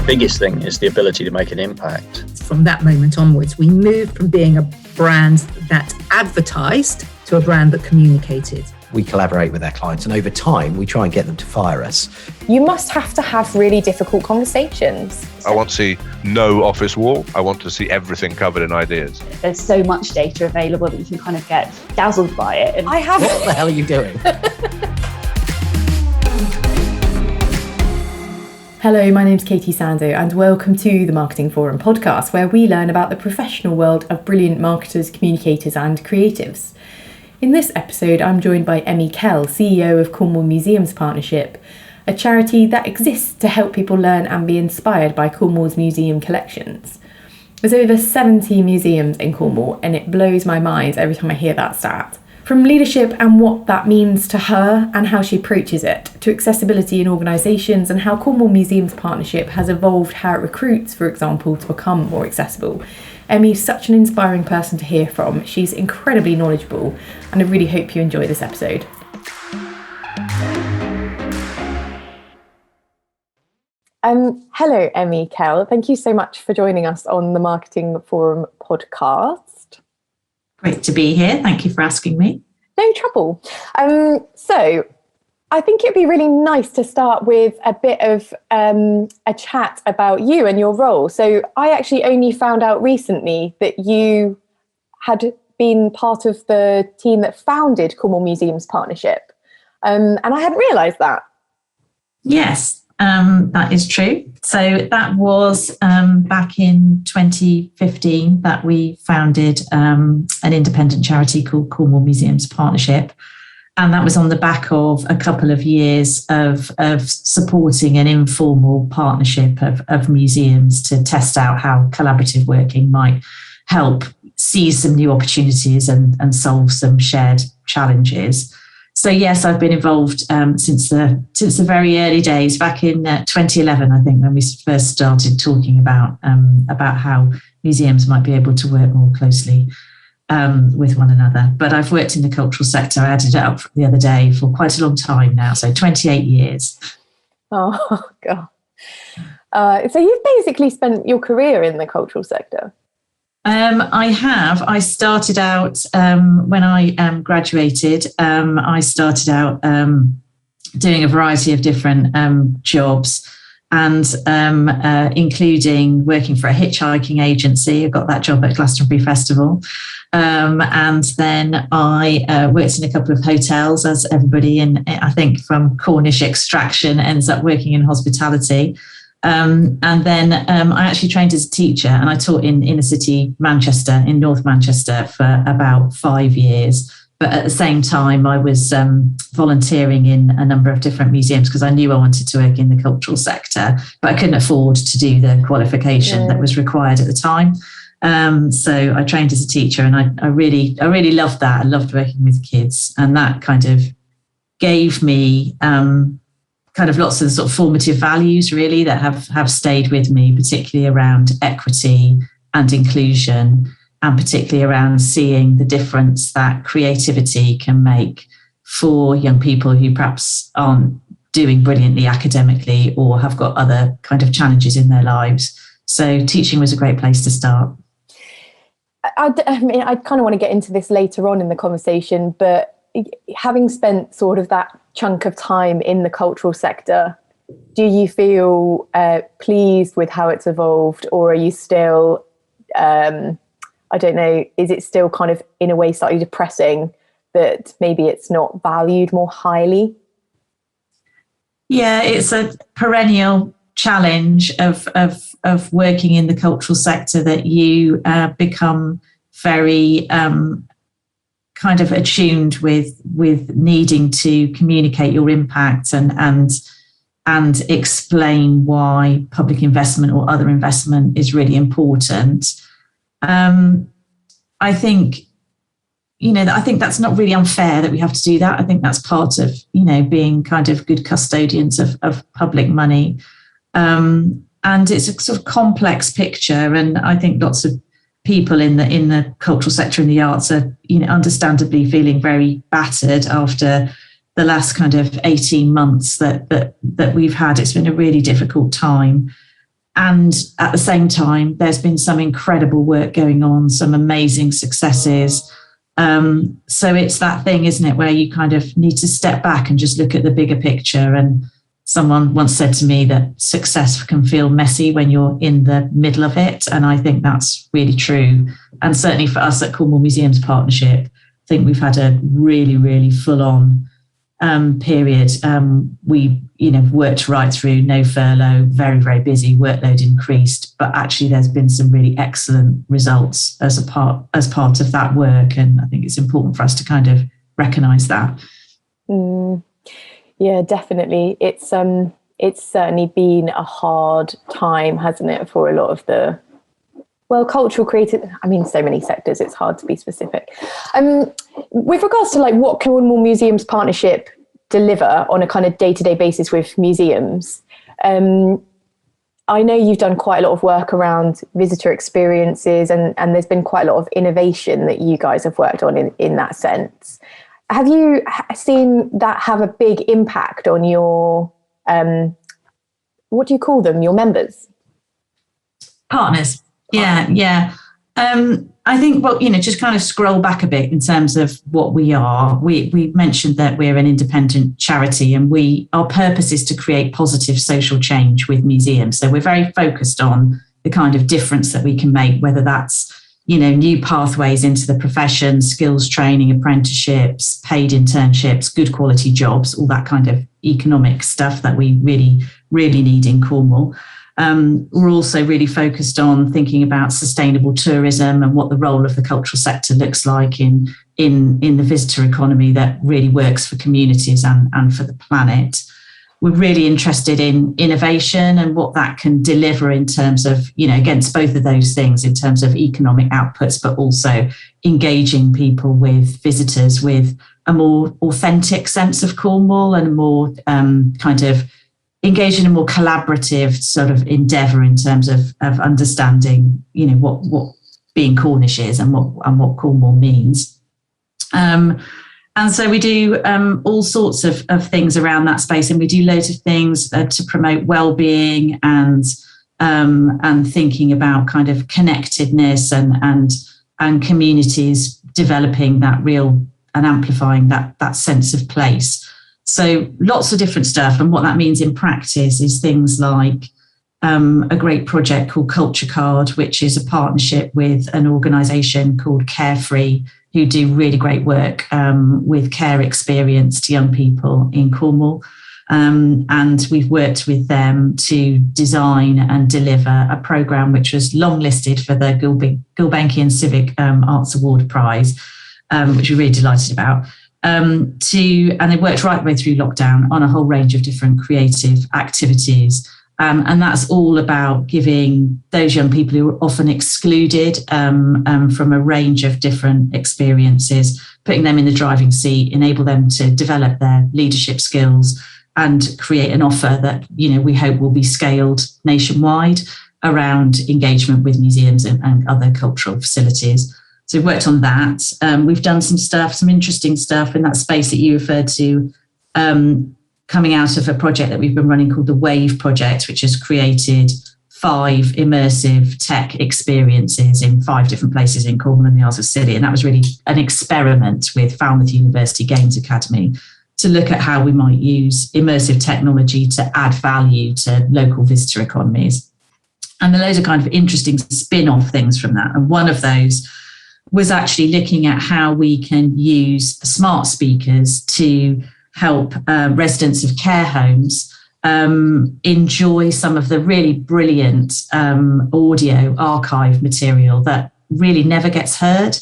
biggest thing is the ability to make an impact. From that moment onwards, we moved from being a brand that advertised to a brand that communicated. We collaborate with our clients, and over time, we try and get them to fire us. You must have to have really difficult conversations. I want to see no office wall. I want to see everything covered in ideas. There's so much data available that you can kind of get dazzled by it. And What the hell are you doing? Hello, my name's Katie Sando and welcome to the Marketing Forum podcast, where we learn about the professional world of brilliant marketers, communicators and creatives. In this episode, I'm joined by Emmie Kell, CEO of Cornwall Museums Partnership, a charity that exists to help people learn and be inspired by Cornwall's museum collections. There's over 70 museums in Cornwall, and it blows my mind every time I hear that stat. From leadership and what that means to her and how she approaches it, to accessibility in organisations and how Cornwall Museums Partnership has evolved how it recruits, for example, to become more accessible. Emmie's such an inspiring person to hear from. She's incredibly knowledgeable, and I really hope you enjoy this episode. Hello, Emmie Kell. Thank you so much for joining us on the Marketing Forum podcast. Great to be here. Thank you for asking me. No trouble. So I think it'd be really nice to start with a bit of a chat about you and your role. So I actually only found out recently that you had been part of the team that founded Cornwall Museums Partnership. And I hadn't realised that. Yes, that is true. So that was back in 2015 that we founded an independent charity called Cornwall Museums Partnership. And that was on the back of a couple of years of supporting an informal partnership of museums to test out how collaborative working might help seize some new opportunities and solve some shared challenges. So yes, I've been involved since the very early days, back in 2011, I think, when we first started talking about how museums might be able to work more closely with one another. But I've worked in the cultural sector, I added it up the other day, for quite a long time now, so 28 years. Oh, God. So you've basically spent your career in the cultural sector? I have. I started out when I graduated. I started out doing a variety of different jobs, and including working for a hitchhiking agency. I got that job at Glastonbury Festival. And then I worked in a couple of hotels, as everybody I think, from Cornish extraction ends up working in hospitality. And then I actually trained as a teacher, and I taught in inner city Manchester, in North Manchester, for about 5 years. But at the same time, I was volunteering in a number of different museums because I knew I wanted to work in the cultural sector, but I couldn't afford to do the qualification that was required at the time. So I trained as a teacher, and I really loved that. I loved working with kids, and that kind of gave me kind of lots of sort of formative values, really, that have stayed with me, particularly around equity and inclusion, and particularly around seeing the difference that creativity can make for young people who perhaps aren't doing brilliantly academically or have got other kind of challenges in their lives. So teaching was a great place to start. I mean, I kind of want to get into this later on in the conversation, but having spent sort of that chunk of time in the cultural sector, do you feel pleased with how it's evolved, or are you still, I don't know, is it still kind of in a way slightly depressing that maybe it's not valued more highly? Yeah, it's a perennial challenge of working in the cultural sector, that you become very kind of attuned with needing to communicate your impact and explain why public investment or other investment is really important. I think, I think that's not really unfair that we have to do that. I think that's part of, being kind of good custodians of public money. And it's a sort of complex picture. And I think lots of people in the cultural sector and the arts are, understandably feeling very battered after the last kind of 18 months that we've had. It's been a really difficult time. And at the same time, there's been some incredible work going on, some amazing successes. So it's that thing, isn't it, where you kind of need to step back and just look at the bigger picture. And someone once said to me that success can feel messy when you're in the middle of it. And I think that's really true. And certainly for us at Cornwall Museums Partnership, I think we've had a really, really full-on period. We, worked right through, no furlough, very, very busy, workload increased, but actually there's been some really excellent results as part of that work. And I think it's important for us to kind of recognise that. Yeah, definitely. It's certainly been a hard time, hasn't it, for a lot of the cultural creative, so many sectors, it's hard to be specific. With regards to what Cornwall Museums Partnership deliver on a kind of day-to-day basis with museums, I know you've done quite a lot of work around visitor experiences and there's been quite a lot of innovation that you guys have worked on in that sense. Have you seen that have a big impact on your, what do you call them, your members? Partners. Yeah. I think, just kind of scroll back a bit in terms of what we are. We mentioned that we're an independent charity and our purpose is to create positive social change with museums. So we're very focused on the kind of difference that we can make, whether that's, new pathways into the profession, skills training, apprenticeships, paid internships, good quality jobs, all that kind of economic stuff that we really, really need in Cornwall. We're also really focused on thinking about sustainable tourism and what the role of the cultural sector looks like in the visitor economy that really works for communities and for the planet. We're really interested in innovation and what that can deliver in terms of, against both of those things, in terms of economic outputs, but also engaging people with visitors with a more authentic sense of Cornwall and a more kind of engage in a more collaborative sort of endeavour in terms of understanding, what being Cornish is and what Cornwall means. And so we do all sorts of things around that space, and we do loads of things to promote well-being and thinking about kind of connectedness and communities developing that real and amplifying that sense of place. So lots of different stuff. And what that means in practice is things like a great project called Culture Card, which is a partnership with an organisation called Carefree, who do really great work with care experienced young people in Cornwall. And we've worked with them to design and deliver a programme which was longlisted for the Gulbenkian Civic Arts Award Prize, which we're really delighted about. And they worked right the way through lockdown on a whole range of different creative activities. And that's all about giving those young people who are often excluded from a range of different experiences, putting them in the driving seat, enable them to develop their leadership skills and create an offer that, we hope will be scaled nationwide around engagement with museums and other cultural facilities. So we've worked on that. We've done some interesting stuff in that space that you referred to, coming out of a project that we've been running called the WAVE project, which has created 5 immersive tech experiences in 5 different places in Cornwall and the Isles of Scilly. And that was really an experiment with Falmouth University Games Academy to look at how we might use immersive technology to add value to local visitor economies. And there are loads of kind of interesting spin-off things from that. And one of those was actually looking at how we can use smart speakers to help residents of care homes enjoy some of the really brilliant audio archive material that really never gets heard.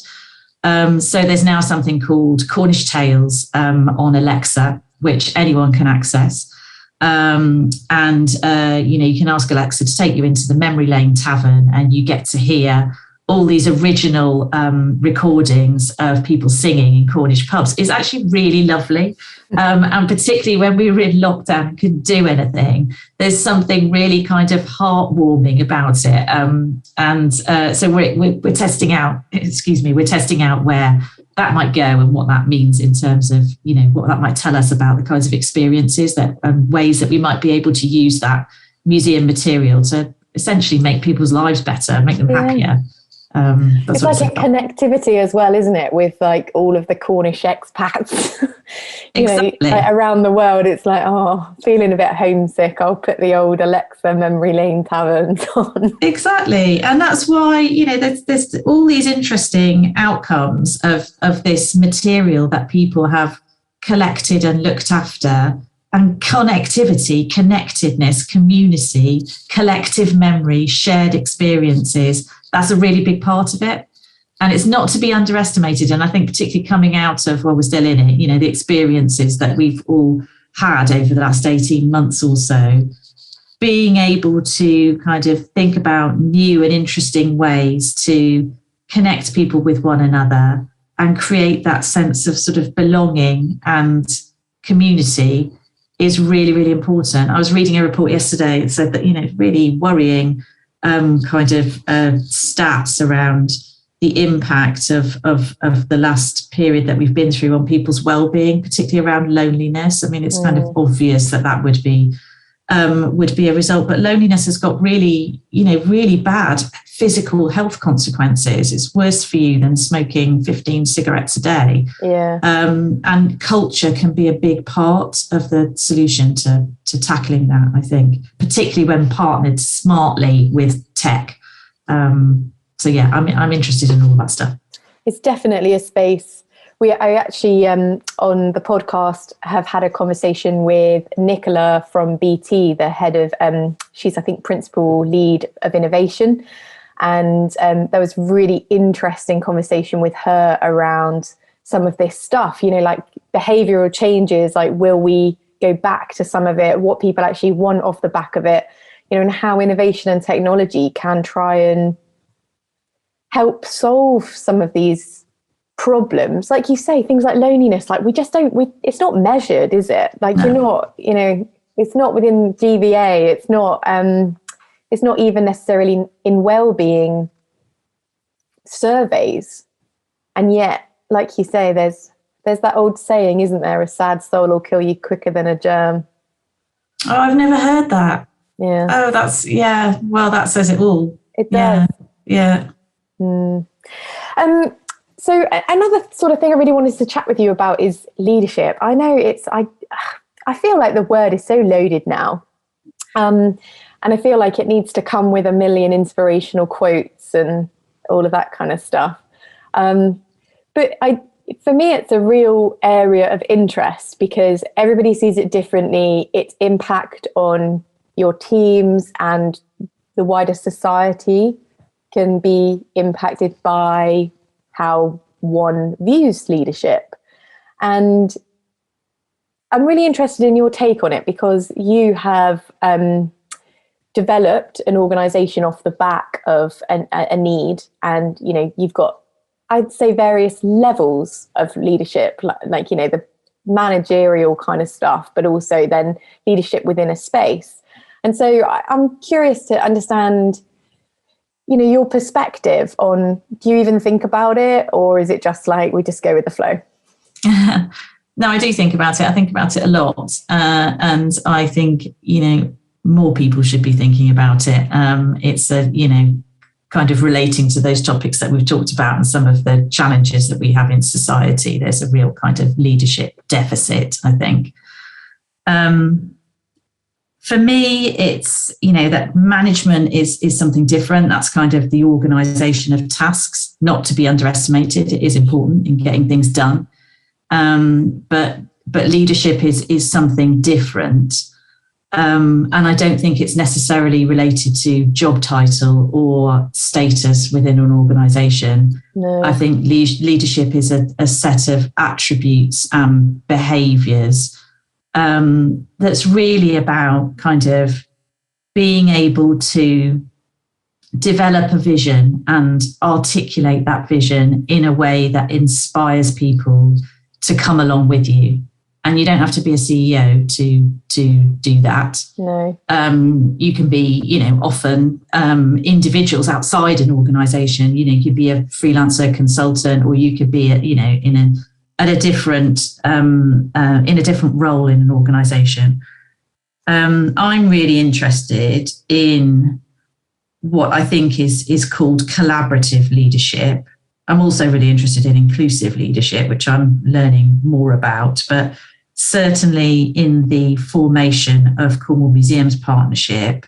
So there's now something called Cornish Tales on Alexa, which anyone can access. You can ask Alexa to take you into the Memory Lane Tavern and you get to hear all these original recordings of people singing in Cornish pubs. Is actually really lovely. And particularly when we were in lockdown and couldn't do anything, there's something really kind of heartwarming about it. So we're testing out, we're testing out where that might go and what that means in terms of, what that might tell us about the kinds of experiences that ways that we might be able to use that museum material to essentially make people's lives better, make them happier. It's like a connectivity as well, isn't it? With like all of the Cornish expats, exactly. like around the world. It's like, feeling a bit homesick. I'll put the old Alexa Memory Lane Taverns on. Exactly, and that's why there's all these interesting outcomes of this material that people have collected and looked after. And connectivity, connectedness, community, collective memory, shared experiences, that's a really big part of it. And it's not to be underestimated. And I think particularly coming out of, we're still in it, the experiences that we've all had over the last 18 months or so, being able to kind of think about new and interesting ways to connect people with one another and create that sense of sort of belonging and community is really, really important. I was reading a report yesterday that said that, really worrying kind of stats around the impact of the last period that we've been through on people's well-being, particularly around loneliness. I mean, it's kind of obvious that would be a result, but loneliness has got really, really bad physical health consequences. It's worse for you than smoking 15 cigarettes a day. Yeah. And culture can be a big part of the solution to tackling that, I think, particularly when partnered smartly with tech. So yeah, I'm interested in all that stuff. It's definitely a space. I actually, on the podcast, have had a conversation with Nicola from BT, the head of, she's, I think, principal lead of innovation. And there was really interesting conversation with her around some of this stuff, like behavioral changes, like will we go back to some of it, what people actually want off the back of it, and how innovation and technology can try and help solve some of these problems. Like you say, things like loneliness, like it's not measured, is it? Like You're not, it's not within GVA, it's not even necessarily in well-being surveys. And yet, like you say, there's that old saying, isn't there? A sad soul will kill you quicker than a germ. Oh, I've never heard that. Yeah. Oh, well, that says it all. It does. Yeah. So another sort of thing I really wanted to chat with you about is leadership. I know I feel like the word is so loaded now. And I feel like it needs to come with a million inspirational quotes and all of that kind of stuff. But for me, it's a real area of interest because everybody sees it differently. Its impact on your teams and the wider society can be impacted by how one views leadership. And I'm really interested in your take on it because you have developed an organization off the back of a need, and you've got, I'd say, various levels of leadership, like the managerial kind of stuff, but also then leadership within a space. And so I'm curious to understand your perspective on, do you even think about it, or is it just like we just go with the flow? No, I do think about it. I think about it a lot. And I think, more people should be thinking about it. It's kind of relating to those topics that we've talked about and some of the challenges that we have in society. There's a real kind of leadership deficit, I think. For me, it's, that management is something different. That's kind of the organisation of tasks, not to be underestimated. It is important in getting things done. But leadership is something different. And I don't think it's necessarily related to job title or status within an organisation. No. I think leadership is a set of attributes and behaviours that's really about kind of being able to develop a vision and articulate that vision in a way that inspires people to come along with you. And you don't have to be a CEO to do that. No. You can be, often individuals outside an organisation. You could be a freelancer consultant, or you could be, in a different role in an organisation. I'm really interested in what I think is called collaborative leadership. I'm also really interested in inclusive leadership, which I'm learning more about. But certainly in the formation of Cornwall Museums Partnership,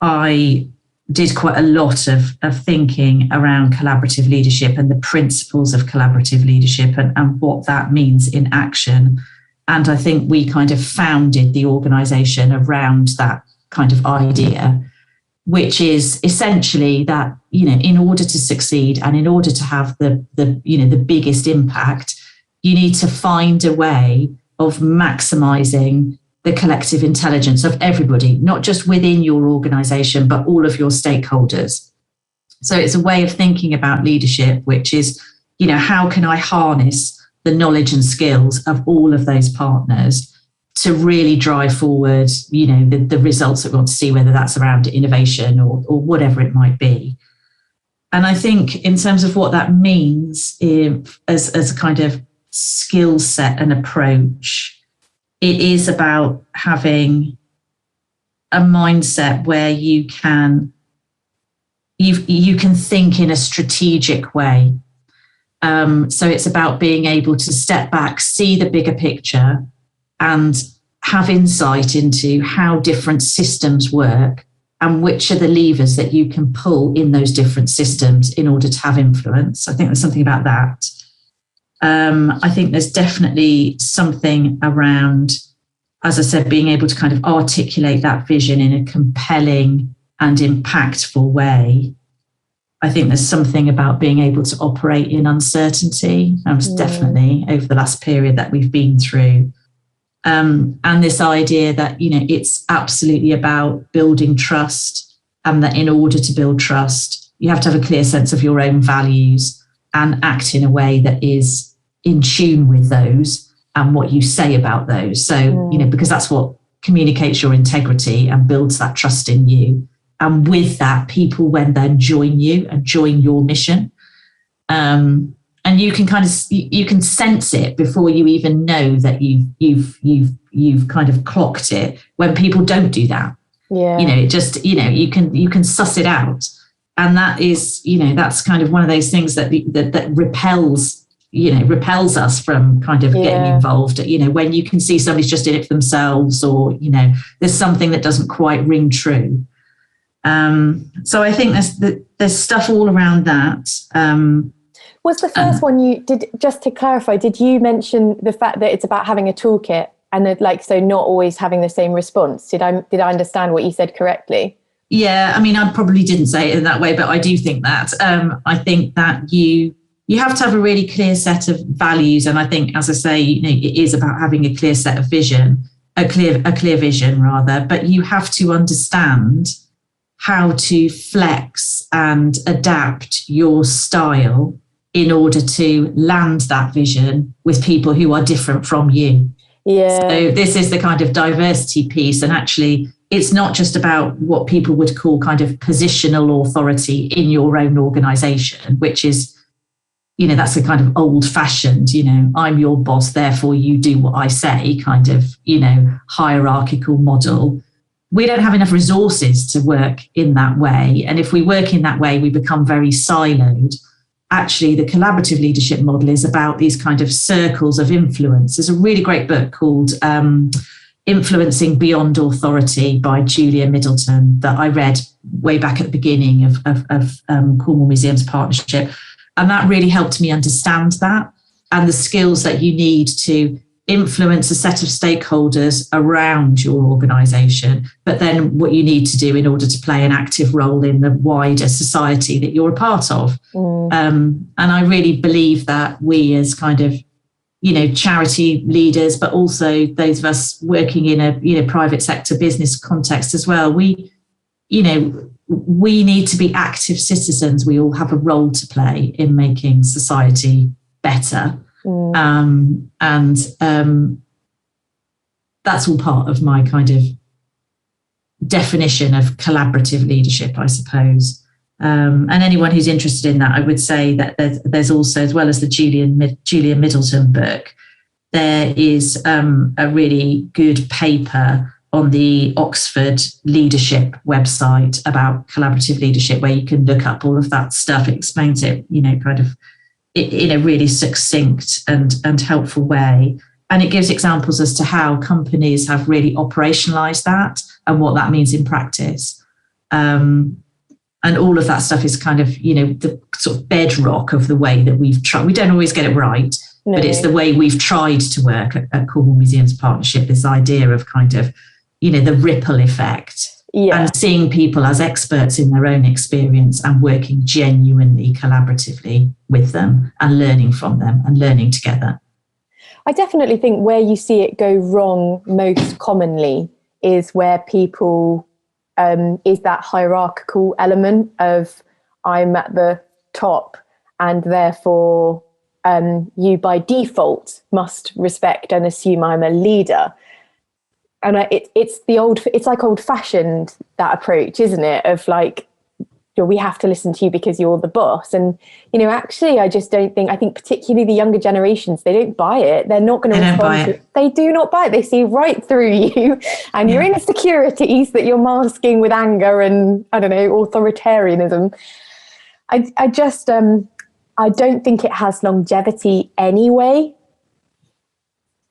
I did quite a lot of thinking around collaborative leadership and the principles of collaborative leadership and what that means in action. And I think we kind of founded the organisation around that kind of idea, which is essentially that, in order to succeed and in order to have the biggest impact, you need to find a way of maximising the collective intelligence of everybody, not just within your organisation, but all of your stakeholders. So it's a way of thinking about leadership, which is, how can I harness the knowledge and skills of all of those partners to really drive forward, the results that we want to see, whether that's around innovation or whatever it might be. And I think in terms of what that means as a kind of skill set and approach, it is about having a mindset where you can think in a strategic way. So it's about being able to step back, see the bigger picture, and have insight into how different systems work and which are the levers that you can pull in those different systems in order to have influence. I think there's something about that. I think there's definitely something around, as I said, being able to kind of articulate that vision in a compelling and impactful way. I think there's something about being able to operate in uncertainty, definitely over the last period that we've been through. And this idea that, it's absolutely about building trust, and that in order to build trust, you have to have a clear sense of your own values and act in a way that is in tune with those and what you say about those. So, because that's what communicates your integrity and builds that trust in you. And with that, people then join you and join your mission. And you can you can sense it before you even know that you've kind of clocked it when people don't do that. Yeah. It just, you can suss it out. And that is, that's kind of one of those things that repels us from kind of getting involved, when you can see somebody's just in it for themselves, or, there's something that doesn't quite ring true. So I think there's stuff all around that. Was the first one you did, just to clarify, did you mention the fact that it's about having a toolkit and that, so not always having the same response? Did I understand what you said correctly? Yeah, I mean, I probably didn't say it in that way, but I do think that. I think that you have to have a really clear set of values. And I think, as I say, it is about having a clear set of vision, a clear vision rather, but you have to understand how to flex and adapt your style in order to land that vision with people who are different from you. Yeah. So this is the kind of diversity piece. And actually, it's not just about what people would call kind of positional authority in your own organisation, which is, that's a kind of old fashioned, I'm your boss, therefore you do what I say kind of, hierarchical model. We don't have enough resources to work in that way. And if we work in that way, we become very siloed. Actually, the collaborative leadership model is about these kind of circles of influence. There's a really great book called Influencing Beyond Authority by Julia Middleton that I read way back at the beginning of Cornwall Museums Partnership. And that really helped me understand that and the skills that you need to influence a set of stakeholders around your organisation, but then what you need to do in order to play an active role in the wider society that you're a part of. And I really believe that we as kind of, charity leaders, but also those of us working in a, private sector business context as well, we need to be active citizens. We all have a role to play in making society better. That's all part of my kind of definition of collaborative leadership, I suppose. And anyone who's interested in that, I would say that there's also, as well as the Julia Middleton book, there is a really good paper on the Oxford leadership website about collaborative leadership, where you can look up all of that stuff. It explains it, kind of in a really succinct and helpful way. And it gives examples as to how companies have really operationalized that and what that means in practice. And all of that stuff is kind of, the sort of bedrock of the way that we've tried. We don't always get it right, but it's the way we've tried to work at Cornwall Museums Partnership, this idea of kind of, the ripple effect, and seeing people as experts in their own experience and working genuinely collaboratively with them and learning from them and learning together. I definitely think where you see it go wrong most commonly is where people, is that hierarchical element of I'm at the top and therefore you by default must respect and assume I'm a leader. And it's like old fashioned, that approach, isn't it? Of like, we have to listen to you because you're the boss. And, actually, I think particularly the younger generations, they don't buy it. They're not going to respond to it. They do not buy it. They see right through you and your insecurities that you're masking with anger and, I don't know, authoritarianism. I just, I don't think it has longevity anyway.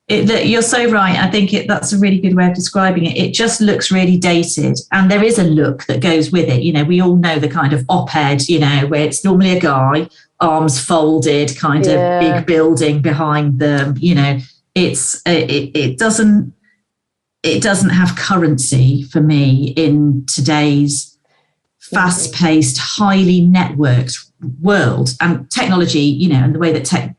You're so right. I think that's a really good way of describing it. It just looks really dated, and there is a look that goes with it. We all know the kind of op-ed, where it's normally a guy, arms folded, kind of big building behind them. It doesn't have currency for me in today's fast-paced, highly networked world. And technology, and the way that tech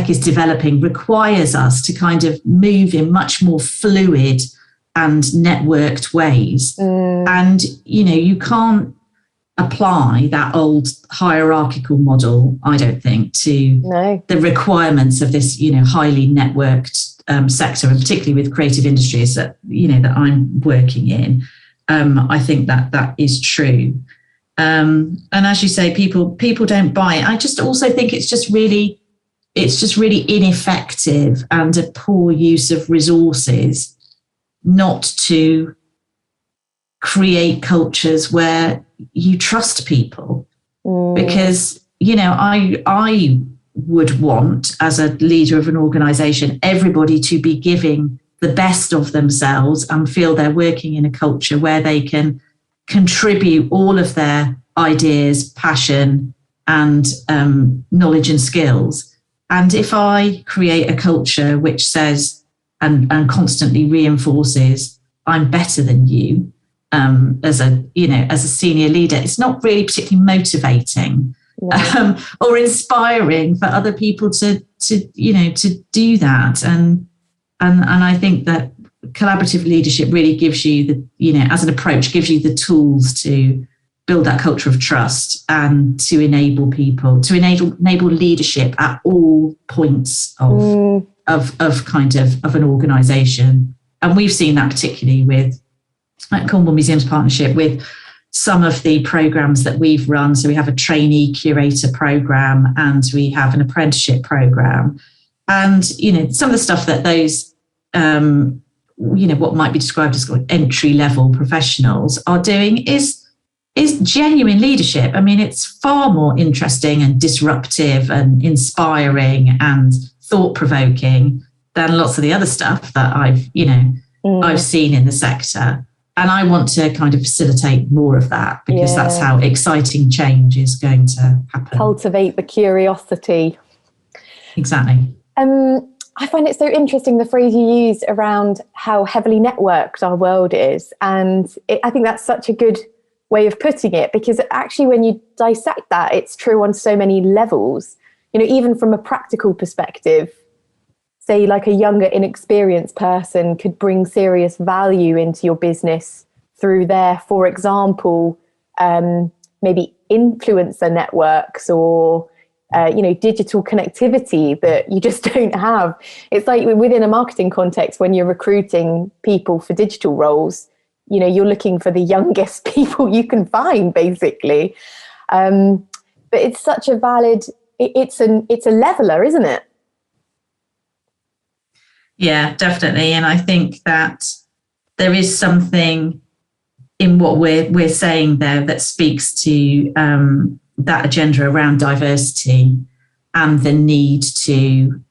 is developing requires us to kind of move in much more fluid and networked ways. And, you can't apply that old hierarchical model, I don't think, to the requirements of this, highly networked sector, and particularly with creative industries that, that I'm working in. I think that is true. And as you say, people don't buy it. I just also think it's just really ineffective and a poor use of resources not to create cultures where you trust people. Because, I would want, as a leader of an organisation, everybody to be giving the best of themselves and feel they're working in a culture where they can contribute all of their ideas, passion and knowledge and skills. And if I create a culture which says and constantly reinforces I'm better than you as a senior leader, it's not really particularly motivating or inspiring for other people to do that. And I think that collaborative leadership really gives you as an approach, gives you the tools to build that culture of trust and to enable people, to enable leadership at all points of an organisation. And we've seen that particularly with Cornwall Museums Partnership, with some of the programmes that we've run. So we have a trainee curator programme and we have an apprenticeship programme. And, some of the stuff that those, what might be described as entry-level professionals are doing is genuine leadership. I mean, it's far more interesting and disruptive and inspiring and thought-provoking than lots of the other stuff that I've seen in the sector. And I want to kind of facilitate more of that because that's how exciting change is going to happen. Cultivate the curiosity. Exactly. I find it so interesting, the phrase you used around how heavily networked our world is. And I think that's such a good way of putting it, because actually when you dissect that, it's true on so many levels. Even from a practical perspective, say like a younger, inexperienced person could bring serious value into your business through their, for example, maybe influencer networks or digital connectivity that you just don't have. It's like within a marketing context, when you're recruiting people for digital roles, you're looking for the youngest people you can find, basically. But it's such a valid, it's a leveler, isn't it? Yeah, definitely. And I think that there is something in what we're saying there that speaks to that agenda around diversity and the need to,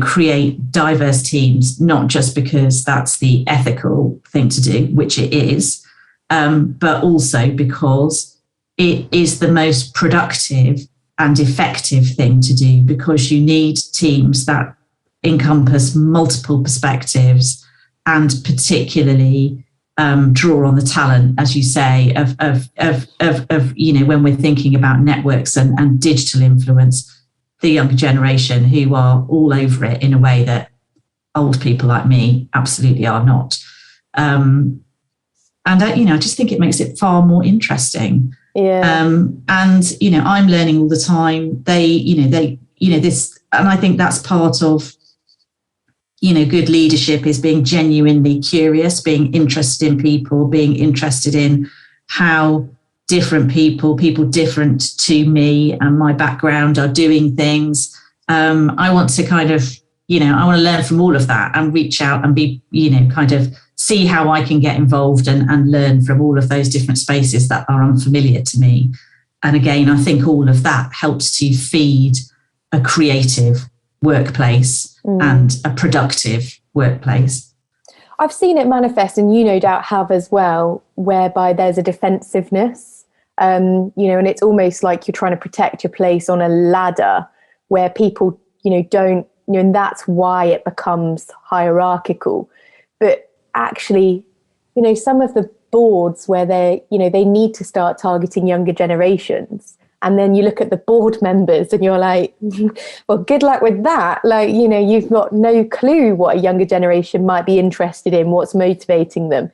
create diverse teams, not just because that's the ethical thing to do, which it is, but also because it is the most productive and effective thing to do, because you need teams that encompass multiple perspectives and particularly draw on the talent, as you say, of when we're thinking about networks and digital influence, the younger generation who are all over it in a way that old people like me absolutely are not. I just think it makes it far more interesting. Yeah. And I'm learning all the time. This, and I think that's part of good leadership, is being genuinely curious, being interested in people, being interested in how different people different to me and my background are doing things. I want to I want to learn from all of that and reach out and be, see how I can get involved and learn from all of those different spaces that are unfamiliar to me. And again, I think all of that helps to feed a creative workplace and a productive workplace. I've seen it manifest, and you no doubt have as well, whereby there's a defensiveness, and it's almost like you're trying to protect your place on a ladder where people, don't, and that's why it becomes hierarchical. But actually, some of the boards where they need to start targeting younger generations, and then you look at the board members and you're like, well, good luck with that. You've got no clue what a younger generation might be interested in, what's motivating them.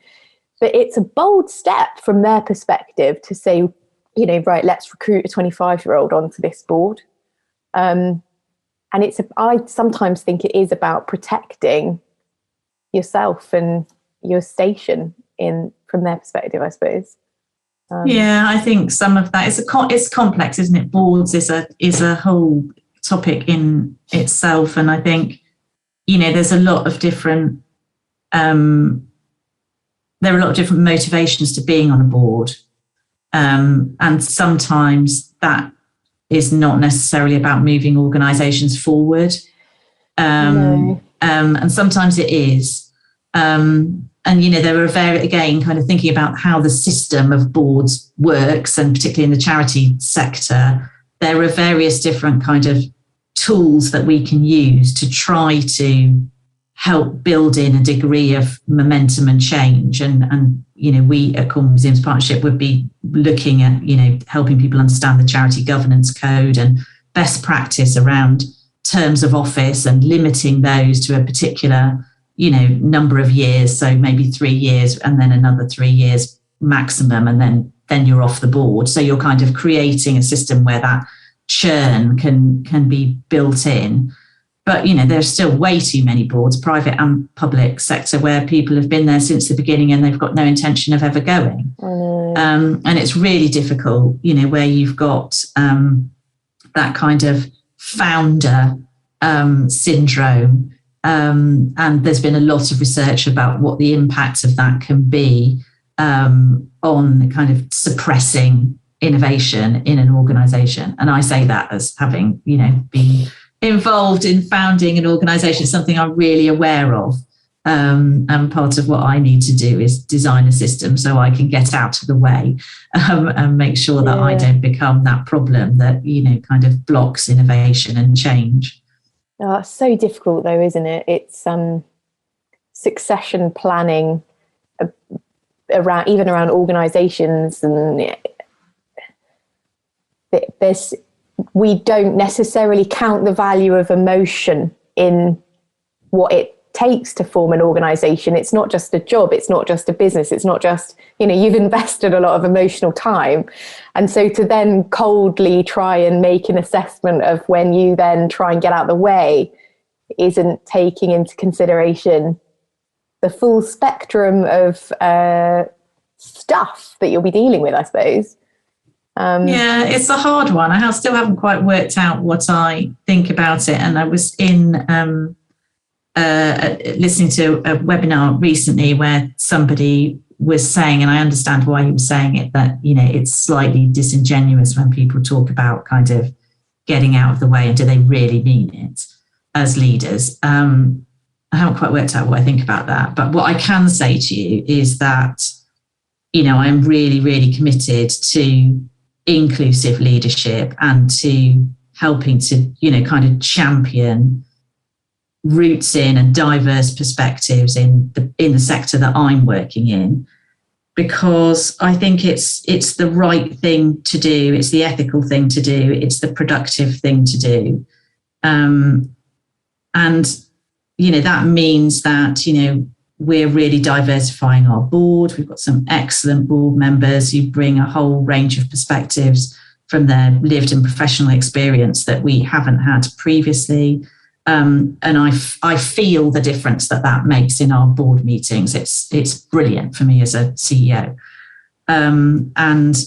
But it's a bold step from their perspective to say, right, let's recruit a 25-year-old onto this board. And I sometimes think it is about protecting yourself and your station from their perspective, I suppose. I think some of that it's complex, isn't it? Boards is a whole topic in itself, and I think there's a lot of different motivations to being on a board, and sometimes that is not necessarily about moving organisations forward, and sometimes it is. There are again, kind of thinking about how the system of boards works, and particularly in the charity sector, there are various different kind of tools that we can use to try to help build in a degree of momentum and change. And we at Cornwall Museums Partnership would be looking at, helping people understand the charity governance code and best practice around terms of office and limiting those to a particular number of years, so maybe 3 years and then another 3 years maximum, and then you're off the board. So you're kind of creating a system where that churn can be built in. But there's still way too many boards, private and public sector, where people have been there since the beginning and they've got no intention of ever going. And it's really difficult, where you've got that kind of founder syndrome. And there's been a lot of research about what the impact of that can be on kind of suppressing innovation in an organisation. And I say that as having, been involved in founding an organisation, something I'm really aware of. And part of what I need to do is design a system so I can get out of the way and make sure that I don't become that problem that, kind of blocks innovation and change. Oh, it's so difficult though, isn't it? It's succession planning around organisations, and we don't necessarily count the value of emotion in what it takes to form an organisation. It's not just a job, it's not just a business, it's not just, you've invested a lot of emotional time. And so to then coldly try and make an assessment of when you then try and get out of the way isn't taking into consideration the full spectrum of stuff that you'll be dealing with, I suppose. It's a hard one. I still haven't quite worked out what I think about it. And I was in listening to a webinar recently where somebody was saying, and I understand why he was saying it, that, you know, it's slightly disingenuous when people talk about kind of getting out of the way, and do they really mean it as leaders? I haven't quite worked out what I think about that. But what I can say to you is that, you know, I'm really, really committed to inclusive leadership and to helping to, you know, kind of champion roots in and diverse perspectives in the sector that I'm working in, because I think it's the right thing to do. It's the ethical thing to do. It's the productive thing to do. And, you know, that means that, you know, we're really diversifying our board. We've got some excellent board members who bring a whole range of perspectives from their lived and professional experience that we haven't had previously. And I feel the difference that makes in our board meetings. It's brilliant for me as a CEO. And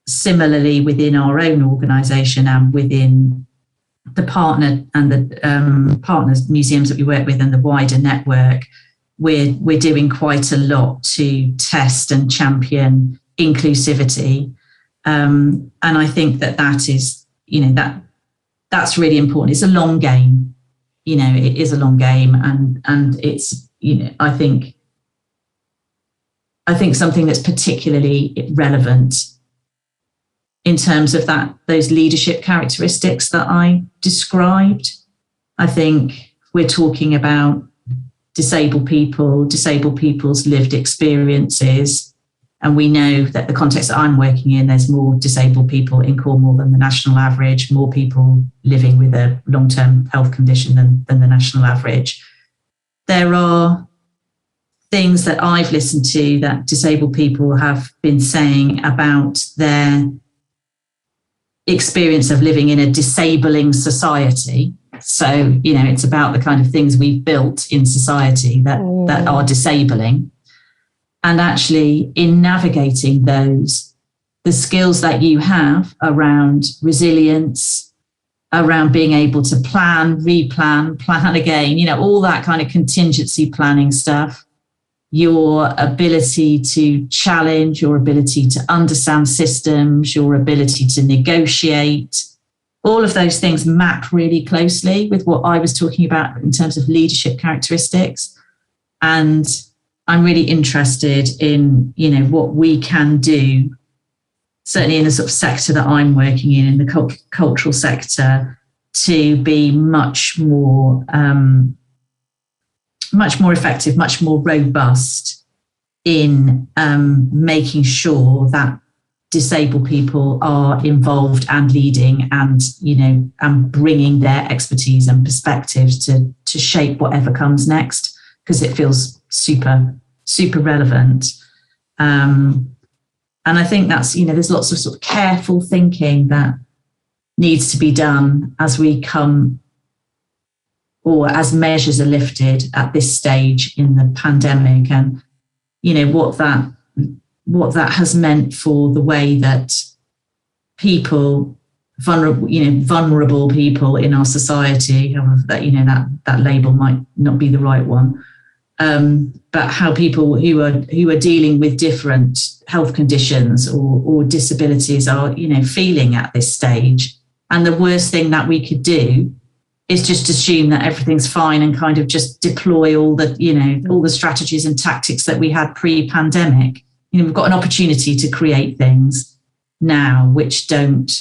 similarly, within our own organisation and within the partner and the partners museums that we work with and the wider network, we're doing quite a lot to test and champion inclusivity. And I think that is, you know, that's really important. It's a long game. You know, it is a long game, and it's, you know, I think something that's particularly relevant in terms of those leadership characteristics that I described. I think we're talking about disabled people's lived experiences. And we know that the context that I'm working in, there's more disabled people in Cornwall than the national average, more people living with a long-term health condition than the national average. There are things that I've listened to that disabled people have been saying about their experience of living in a disabling society. So, you know, it's about the kind of things we've built in society that are disabling. And actually, in navigating those, the skills that you have around resilience, around being able to plan, replan, plan again, you know, all that kind of contingency planning stuff, your ability to challenge, your ability to understand systems, your ability to negotiate, all of those things map really closely with what I was talking about in terms of leadership characteristics. And I'm really interested in, you know, what we can do, certainly in the sort of sector that I'm working in the cultural sector, to be much more effective, much more robust in making sure that disabled people are involved and leading and, you know, and bringing their expertise and perspectives to shape whatever comes next, because it feels super, super relevant. And I think that's, you know, there's lots of sort of careful thinking that needs to be done as we come, or as measures are lifted at this stage in the pandemic, and, you know, what that has meant for the way that people, vulnerable people in our society, however that, you know, that label might not be the right one, but how people who are dealing with different health conditions or disabilities are, you know, feeling at this stage. And the worst thing that we could do is just assume that everything's fine and kind of just deploy all the strategies and tactics that we had pre-pandemic. You know, we've got an opportunity to create things now which don't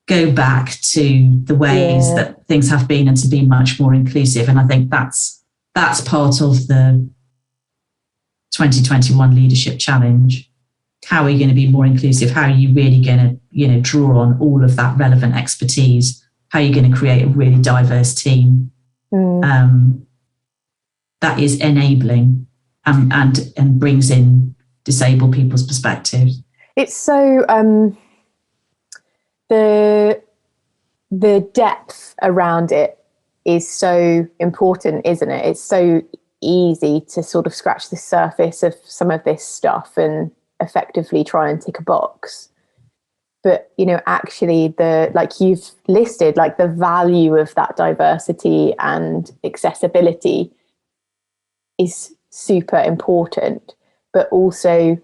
go back to the ways that things have been, and to be much more inclusive. And I think that's part of the 2021 leadership challenge. How are you going to be more inclusive? How are you really going to, you know, draw on all of that relevant expertise? How are you going to create a really diverse team that is enabling and brings in disabled people's perspectives? It's so the depth around it is so important, isn't it? It's so easy to sort of scratch the surface of some of this stuff and effectively try and tick a box. but actually like you've listed, like the value of that diversity and accessibility is super important, but also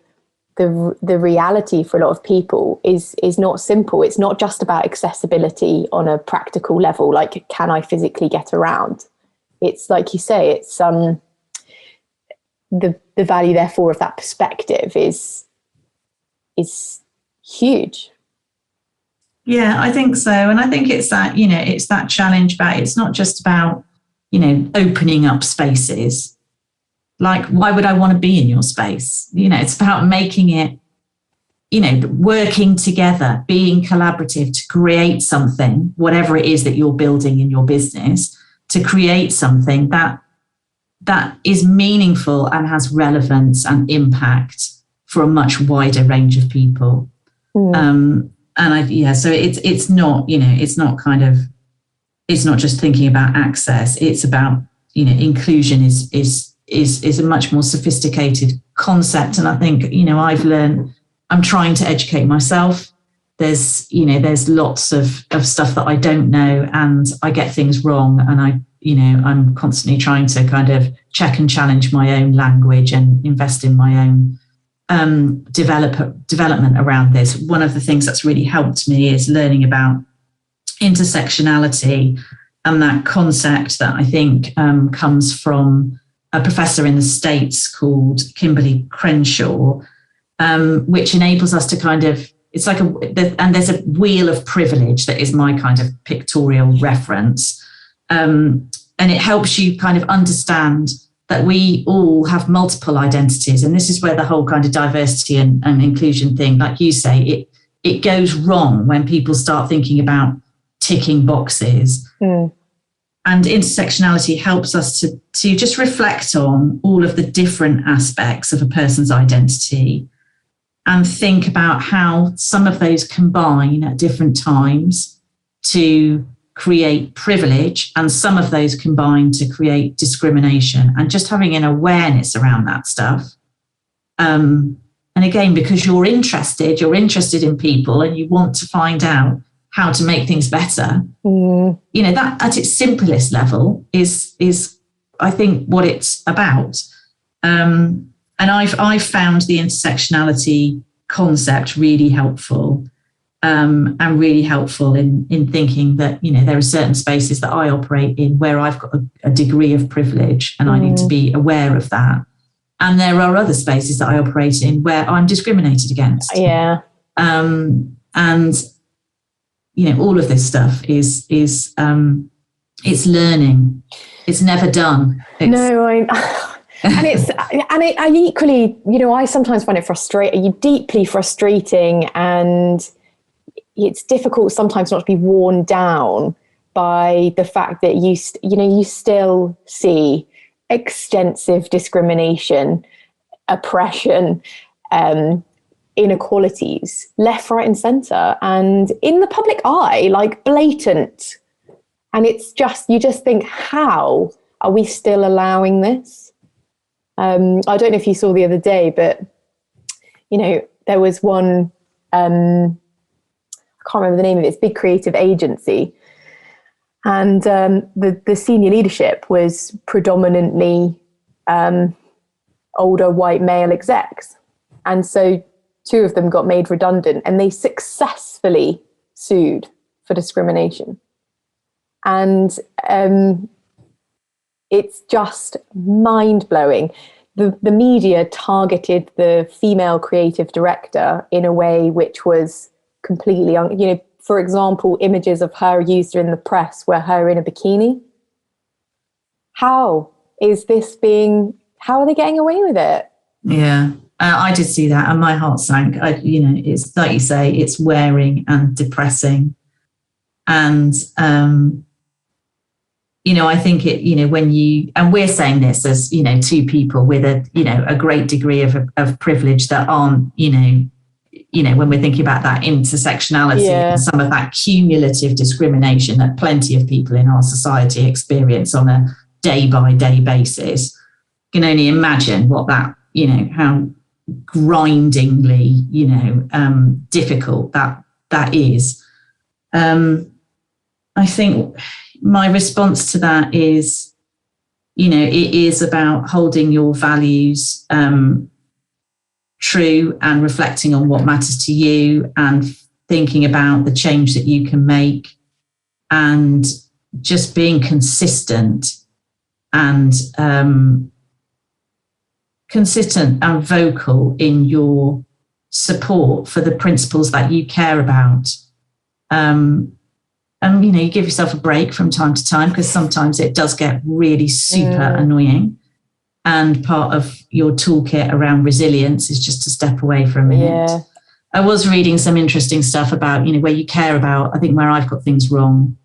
the reality for a lot of people is not simple. It's not just about accessibility on a practical level, like can I physically get around? It's like you say, it's the value therefore of that perspective is huge. Yeah, I think so. And I think it's that, it's that challenge about, it's not just about, opening up spaces. Like, why would I want to be in your space? It's about making it, working together, being collaborative to create something, whatever it is that you're building in your business, to create something that is meaningful and has relevance and impact for a much wider range of people. So it's not, it's not just thinking about access. It's about, inclusion is a much more sophisticated concept. And I think, I'm trying to educate myself. There's lots of stuff that I don't know, and I get things wrong. And I'm constantly trying to kind of check and challenge my own language and invest in my own development around this. One of the things that's really helped me is learning about intersectionality, and that concept that I think comes from a professor in the States called Kimberly Crenshaw, which enables us to kind of, it's like and there's a wheel of privilege that is my kind of pictorial reference. And it helps you kind of understand that we all have multiple identities. And this is where the whole kind of diversity and inclusion thing, like you say, it goes wrong when people start thinking about ticking boxes. And intersectionality helps us to just reflect on all of the different aspects of a person's identity and think about how some of those combine at different times to create privilege, and some of those combine to create discrimination, and just having an awareness around that stuff. And again, because you're interested in people and you want to find out how to make things better, that at its simplest level is I think what it's about. And I've found the intersectionality concept really helpful. And really helpful in thinking that, there are certain spaces that I operate in where I've got a degree of privilege, and I need to be aware of that. And there are other spaces that I operate in where I'm discriminated against. Yeah. And, all of this stuff is it's learning. It's never done. I equally, I sometimes find it deeply frustrating, and it's difficult sometimes not to be worn down by the fact that you still see extensive discrimination, oppression, inequalities left, right and centre, and in the public eye, like blatant. And it's just, you just think, how are we still allowing this? I don't know if you saw the other day, but there was one, I can't remember the name of it, it's a big creative agency. And the senior leadership was predominantly older white male execs. And so 2 of them got made redundant, and they successfully sued for discrimination. And it's just mind-blowing. The media targeted the female creative director in a way which was completely, for example, images of her used in the press were her in a bikini. How are they getting away with it? Yeah, I did see that, and my heart sank. It's like you say, it's wearing and depressing. And, I think and we're saying this as, 2 people with a great degree of privilege that aren't, when we're thinking about that intersectionality and some of that cumulative discrimination that plenty of people in our society experience on a day-by-day basis, can only imagine what that, how grindingly, difficult that that is. I think my response to that is, it is about holding your values true and reflecting on what matters to you and thinking about the change that you can make and just being consistent and vocal in your support for the principles that you care about. And, you give yourself a break from time to time, because sometimes it does get really super annoying. And part of your toolkit around resilience is just to step away for a minute. Yeah. I was reading some interesting stuff about, where you care about, I think where I've got things wrong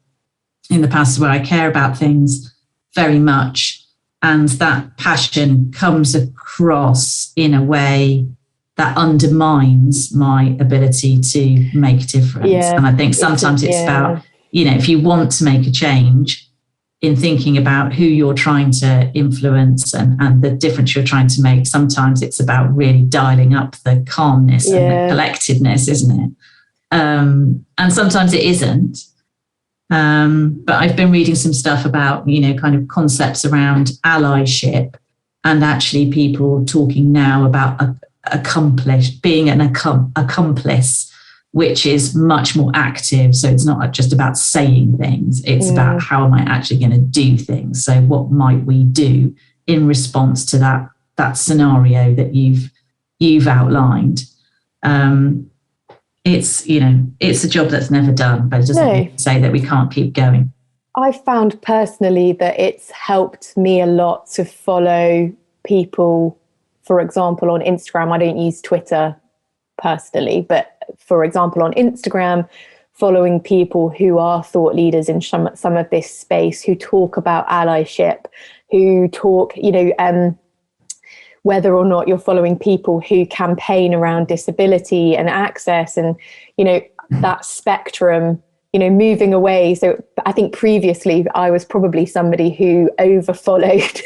in the past, where I care about things very much. And that passion comes across in a way that undermines my ability to make a difference. Yeah. And I think sometimes it's about, if you want to make a change in thinking about who you're trying to influence and the difference you're trying to make, sometimes it's about really dialing up the calmness and the collectedness, isn't it? And sometimes it isn't. But I've been reading some stuff about, kind of concepts around allyship and actually people talking now about being an accomplice, which is much more active. So it's not just about saying things. It's about how am I actually going to do things? So what might we do in response to that scenario that you've outlined? It's a job that's never done, but it doesn't say that we can't keep going. I've found personally that it's helped me a lot to follow people, for example, on Instagram. I don't use Twitter personally, but for example, on Instagram, following people who are thought leaders in some of this space, who talk about allyship, who talk, whether or not you're following people who campaign around disability and access and, that spectrum, moving away. So I think previously I was probably somebody who overfollowed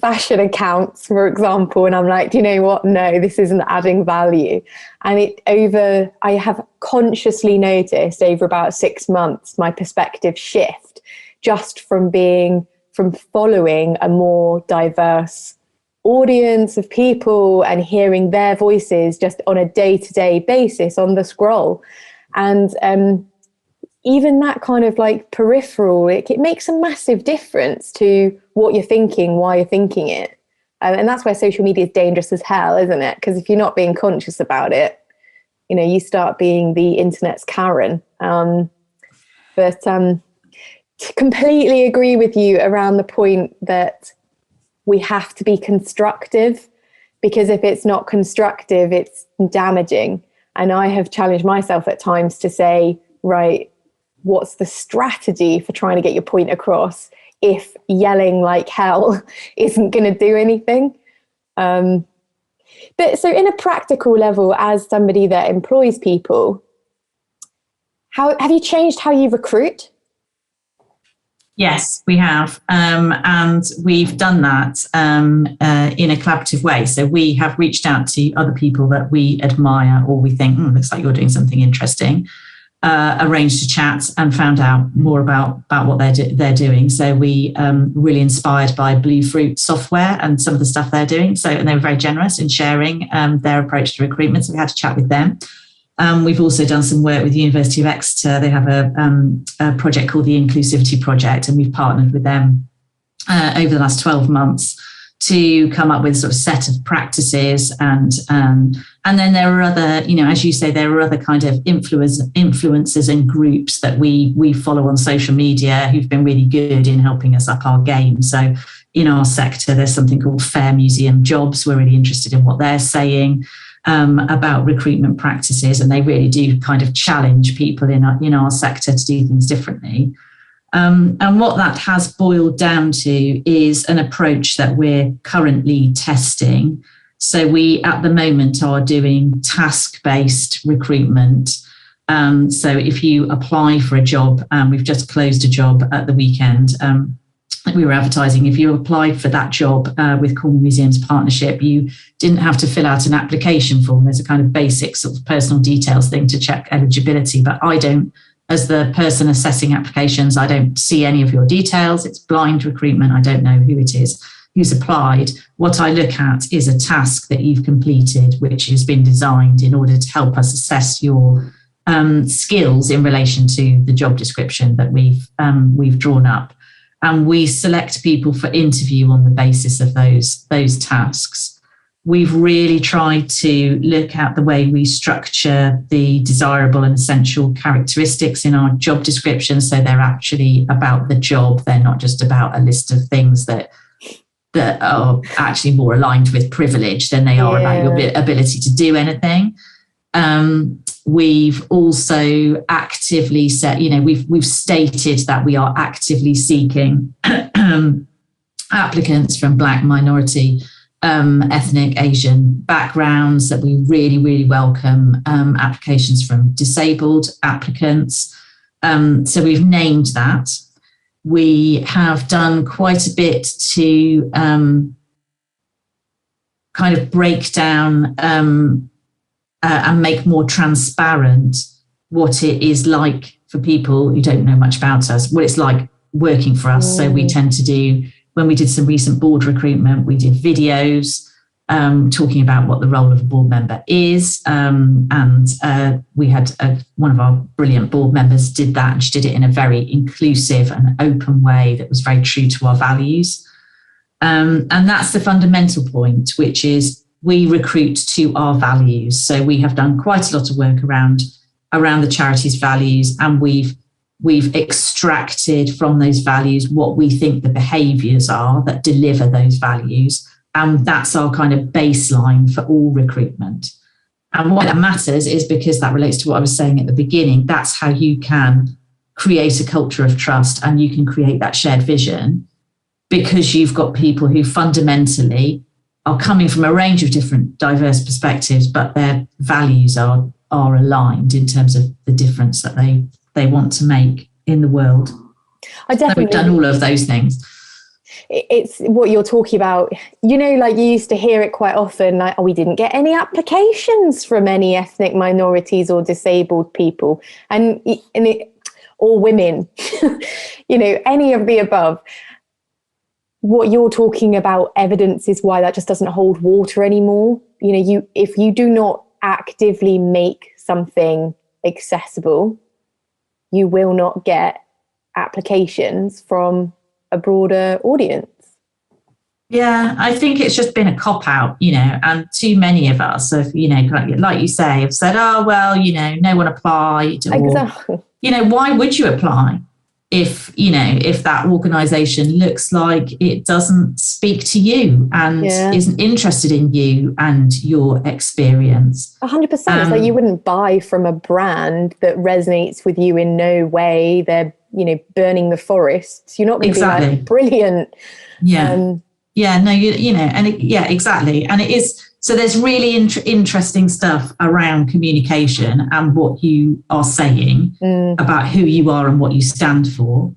fashion accounts, for example. And I'm like, you know what? No, this isn't adding value. And I have consciously noticed over about 6 months, my perspective shift just from following a more diverse audience of people and hearing their voices just on a day-to-day basis on the scroll. And even that kind of like peripheral, it makes a massive difference to what you're thinking, why you're thinking it. And that's where social media is dangerous as hell, isn't it? Because if you're not being conscious about it, you start being the internet's Karen. But completely agree with you around the point that we have to be constructive, because if it's not constructive, it's damaging. And I have challenged myself at times to say, right, what's the strategy for trying to get your point across if yelling like hell isn't going to do anything? But so in a practical level, as somebody that employs people, how have you changed how you recruit? Yes, we have. And we've done that in a collaborative way. So we have reached out to other people that we admire or we think, looks like you're doing something interesting. Arranged a chat and found out more about what they're doing. So we really inspired by Blue Fruit software and some of the stuff they're doing. So, and they were very generous in sharing their approach to recruitment. So we had to chat with them. We've also done some work with the University of Exeter. They have a project called the Inclusivity Project, and we've partnered with them over the last 12 months to come up with a sort of set of practices. And then there are other, as you say, there are other kind of influencers and groups that we follow on social media who've been really good in helping us up our game. So in our sector, there's something called Fair Museum Jobs. We're really interested in what they're saying about recruitment practices, and they really do kind of challenge people in our sector to do things differently. And what that has boiled down to is an approach that we're currently testing. So we, at the moment, are doing task-based recruitment. So if you apply for a job, we've just closed a job at the weekend we were advertising, if you applied for that job with Cornwall Museums Partnership, you didn't have to fill out an application form. There's a kind of basic sort of personal details thing to check eligibility, but I don't, as the person assessing applications, I don't see any of your details. It's blind recruitment. I don't know who it is, who's applied. What I look at is a task that you've completed, which has been designed in order to help us assess your skills in relation to the job description that we've drawn up. And we select people for interview on the basis of those tasks. We've really tried to look at the way we structure the desirable and essential characteristics in our job description, so they're actually about the job. They're not just about a list of things that are actually more aligned with privilege than they are about your ability to do anything. We've also actively said, we've stated that we are actively seeking applicants from Black, minority, ethnic, Asian backgrounds, that we really, really welcome applications from disabled applicants. So we've named that. We have done quite a bit to kind of break down and make more transparent what it is like for people who don't know much about us, what it's like working for us. So we tend to do, when we did some recent board recruitment, we did videos talking about what the role of a board member is. And we had one of our brilliant board members did that, and she did it in a very inclusive and open way that was very true to our values. And that's the fundamental point, which is we recruit to our values. So we have done quite a lot of work around the charity's values, and we've extracted from those values what we think the behaviours are that deliver those values. And that's our kind of baseline for all recruitment. And why that matters is because that relates to what I was saying at the beginning. That's how you can create a culture of trust, and you can create that shared vision, because you've got people who fundamentally are coming from a range of different diverse perspectives, but their values are aligned in terms of the difference that they want to make in the world. I definitely, so we've done all of those things. It's what you're talking about. Like you used to hear it quite often, like, we didn't get any applications from any ethnic minorities or disabled people, or women, any of the above. What you're talking about, evidence, is why that just doesn't hold water anymore. If you do not actively make something accessible, you will not get applications from a broader audience. Yeah, I think it's just been a cop-out, and too many of us have, like you say, have said, oh, well, no one applied. Or, exactly. Why would you apply if that organisation looks like it doesn't speak to you and isn't interested in you and your experience? 100%. It's like you wouldn't buy from a brand that resonates with you in no way. They're, burning the forests. You're not going to be like, brilliant. Yeah. Exactly. And it is. So there's really interesting stuff around communication and what you are saying about who you are and what you stand for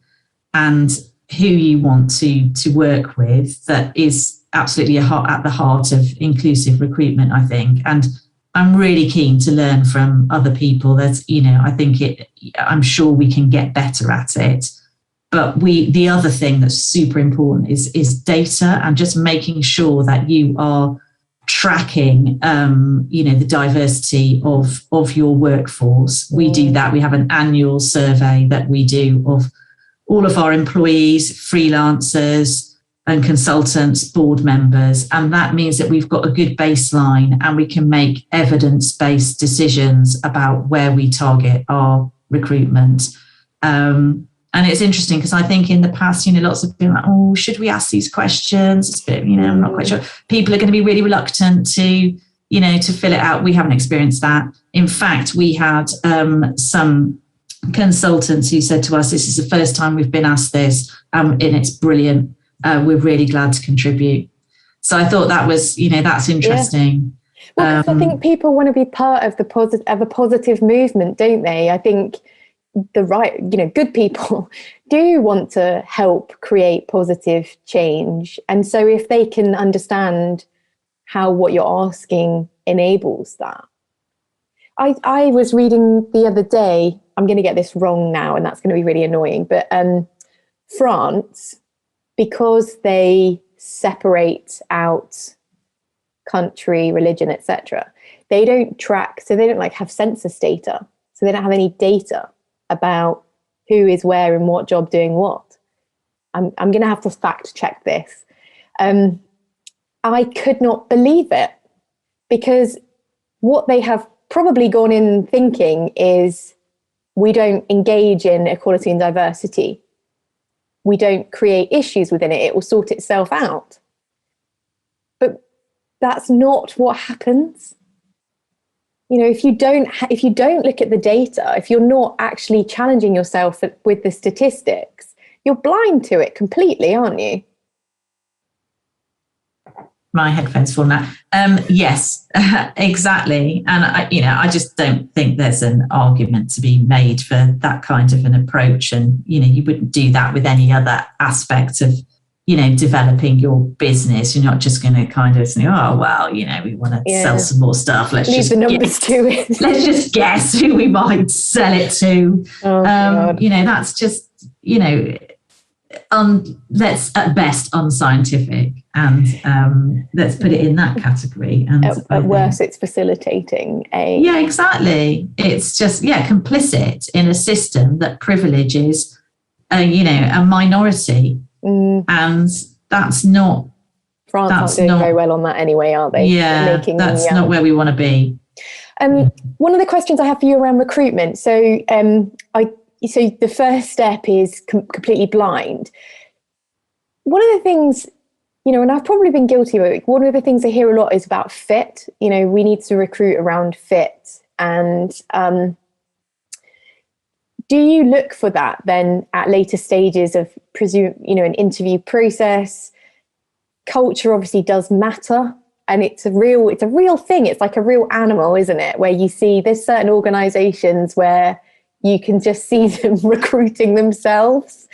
and who you want to work with, that is absolutely at the heart of inclusive recruitment, I think. And I'm really keen to learn from other people. I'm sure we can get better at it. But the other thing that's super important is data, and just making sure that you are tracking, the diversity of your workforce. We do that. We have an annual survey that we do of all of our employees, freelancers and consultants, board members. And that means that we've got a good baseline and we can make evidence-based decisions about where we target our recruitment. And it's interesting because I think in the past, lots of people are like, oh, should we ask these questions? It's a bit, I'm not quite sure. People are going to be really reluctant to fill it out. We haven't experienced that. In fact, we had some consultants who said to us, this is the first time we've been asked this, and it's brilliant. We're really glad to contribute. So I thought that was, that's interesting. Yeah. Well, I think people want to be part of a positive movement, don't they? I think good people do want to help create positive change. And so if they can understand how what you're asking enables that. I was reading the other day, I'm going to get this wrong now, and that's going to be really annoying, but France, because they separate out country, religion, etc., they don't track, so they don't have census data, so they don't have any data about who is where in what job doing what. I'm going to have to fact check this. I could not believe it, because what they have probably gone in thinking is, we don't engage in equality and diversity. We don't create issues within it. It will sort itself out. But that's not what happens. If you don't look at the data, if you're not actually challenging yourself with the statistics, you're blind to it completely, aren't you? My headphones falling out. Yes, exactly. And I just don't think there's an argument to be made for that kind of an approach. And you wouldn't do that with any other aspect of developing your business. You're not just going to kind of say, oh well, we want to sell some more stuff. Let's leave just the numbers to it. Let's just guess who we might sell it to. That's just that's at best unscientific, and let's put it in that category. And at worst, it's facilitating exactly. It's just complicit in a system that privileges a minority, and that's not. France aren't doing very well on that anyway, are they? Yeah, that's not where we want to be. One of the questions I have for you around recruitment. So So the first step is completely blind. One of the things, and I've probably been guilty of it, one of the things I hear a lot is about fit. We need to recruit around fit. And do you look for that then at later stages of an interview process? Culture obviously does matter. And it's a real thing. It's like a real animal, isn't it? Where you see there's certain organizations where you can just see them recruiting themselves.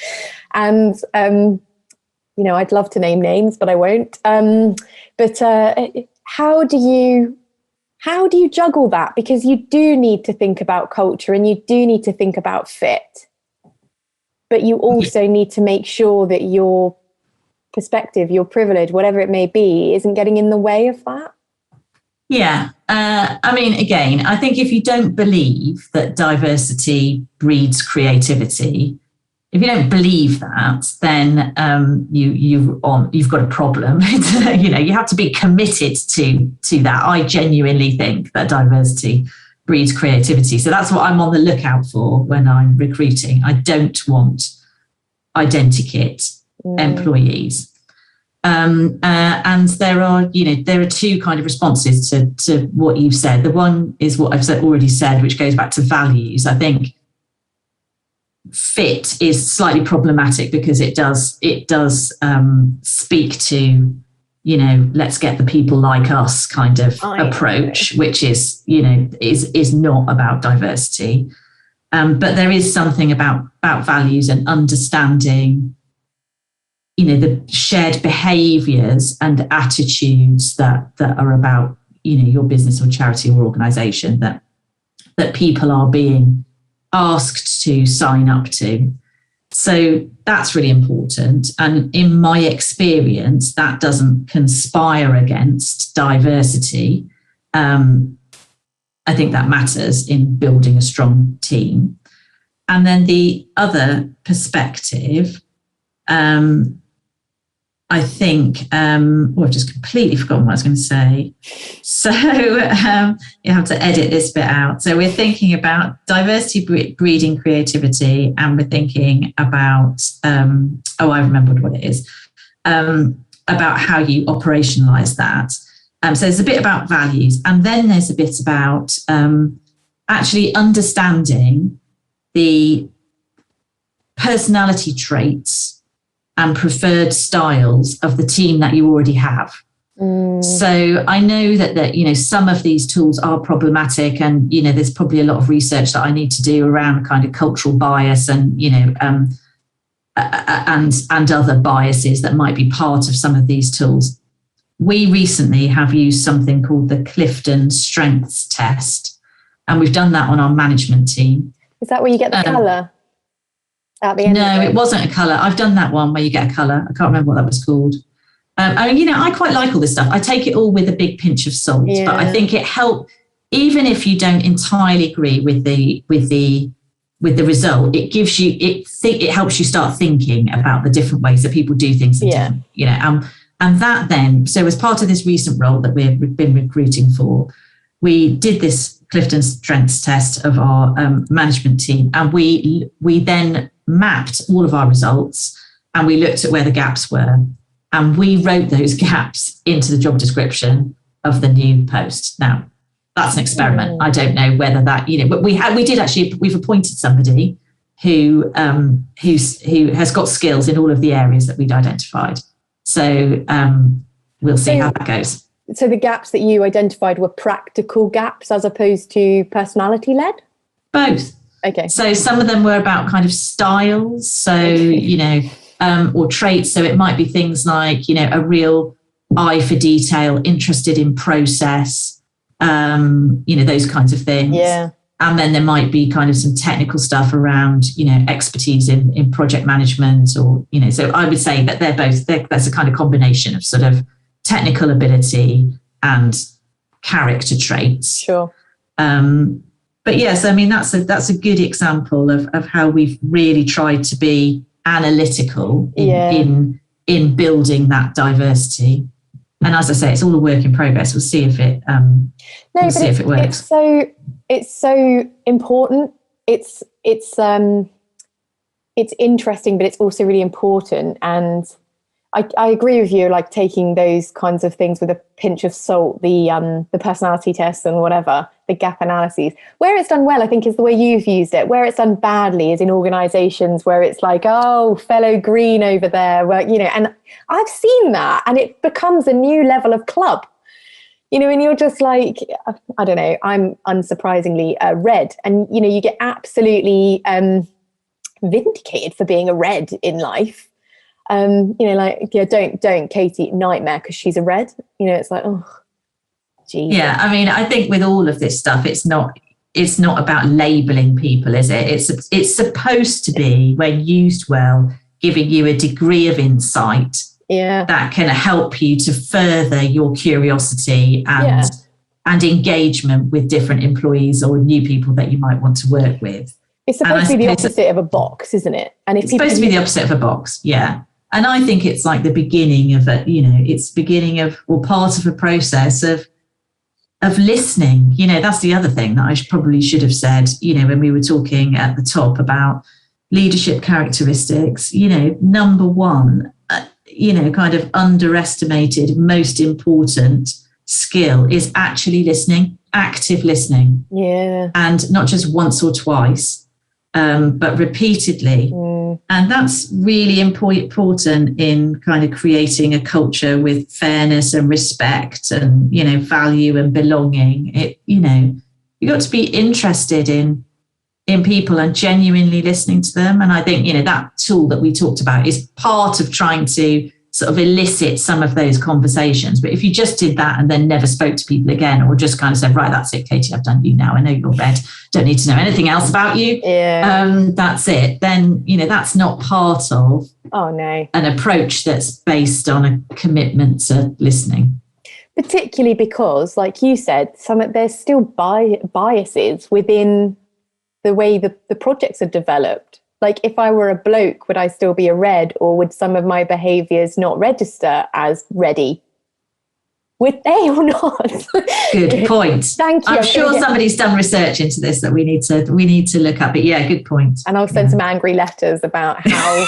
And, I'd love to name names, but I won't. But how do you juggle that? Because you do need to think about culture and you do need to think about fit. But you also need to make sure that your perspective, your privilege, whatever it may be, isn't getting in the way of that. Yeah. Again, I think if you don't believe that diversity breeds creativity, if you don't believe that, then you've got a problem. You have to be committed to that. I genuinely think that diversity breeds creativity. So that's what I'm on the lookout for when I'm recruiting. I don't want identikit employees. And there are two kind of responses to what you've said. The one is what I've already said, which goes back to values. I think fit is slightly problematic because it does speak to let's get the people like us kind of approach, which is is not about diversity. But there is something about values and understanding the shared behaviours and attitudes that are about your business or charity or organisation that people are being asked to sign up to. So that's really important. And in my experience, that doesn't conspire against diversity. I think that matters in building a strong team. And then the other perspective, I think, I've just completely forgotten what I was going to say. So you have to edit this bit out. So we're thinking about diversity breeding creativity, and we're thinking about, I remembered what it is, about how you operationalize that. So there's a bit about values, and then there's a bit about actually understanding the personality traits and preferred styles of the team that you already have. So I know that some of these tools are problematic, and there's probably a lot of research that I need to do around kind of cultural bias and and other biases that might be part of some of these tools. We recently have used something called the Clifton Strengths Test, and we've done that on our management team. Is that where you get the colour at the end? No, it wasn't a colour. I've done that one where you get a colour. I can't remember what that was called. I quite like all this stuff. I take it all with a big pinch of salt, but I think it helps, even if you don't entirely agree with the result. It gives you it helps you start thinking about the different ways that people do things. And that then, so as part of this recent role that we've been recruiting for, we did this Clifton Strengths test of our management team, and we then mapped all of our results, and we looked at where the gaps were. And we wrote those gaps into the job description of the new post. Now, that's an experiment. I don't know whether that, but we've appointed somebody who has got skills in all of the areas that we'd identified. So we'll see how that goes. So the gaps that you identified were practical gaps as opposed to personality led? Both. Okay. So some of them were about kind of styles. So, or traits. So it might be things like, a real eye for detail, interested in process, those kinds of things. Yeah. And then there might be kind of some technical stuff around, expertise in project management or, so I would say that that's a kind of combination of sort of technical ability and character traits. Sure. But yes, I mean, that's a good example of how we've really tried to be analytical in building that diversity. And as I say, it's all a work in progress. We'll see if it if it works. It's so important. It's interesting, but it's also really important. And I agree with you, like taking those kinds of things with a pinch of salt, the personality tests and whatever, the gap analyses. Where it's done well, I think, is the way you've used it. Where it's done badly is in organisations where it's like, oh, fellow green over there, where, and I've seen that, and it becomes a new level of club. And you're just like, I don't know, I'm unsurprisingly red, and you get absolutely vindicated for being a red in life. Don't Katie nightmare because she's a red. It's like, oh, geez. Yeah, I mean, I think with all of this stuff, it's not about labelling people, is it? It's supposed to be, when used well, giving you a degree of insight that can help you to further your curiosity and engagement with different employees or new people that you might want to work with. It's supposed to be the opposite of a box, isn't it? And it's supposed to be the opposite of a box, yeah. And I think it's like the beginning of part of a process of listening. That's the other thing that I probably should have said, when we were talking at the top about leadership characteristics. Number one, kind of underestimated, most important skill is actually listening, active listening. Yeah. And not just once or twice, but repeatedly. And that's really important in kind of creating a culture with fairness and respect and, value and belonging. You got to be interested in people and genuinely listening to them. And I think, that tool that we talked about is part of trying to sort of elicit some of those conversations. But if you just did that and then never spoke to people again, or just kind of said, right, that's it, Katie, I've done you now. I know you're red. Don't need to know anything else about you. Yeah. That's it. Then, that's not part of an approach that's based on a commitment to listening. Particularly because, like you said, there's still biases within the way the projects are developed. Like, if I were a bloke, would I still be a red, or would some of my behaviours not register as ready? Would they or not? Good point. Thank you. I'm sure somebody's done research into this that we need to look up. But yeah, good point. And I'll send some angry letters about how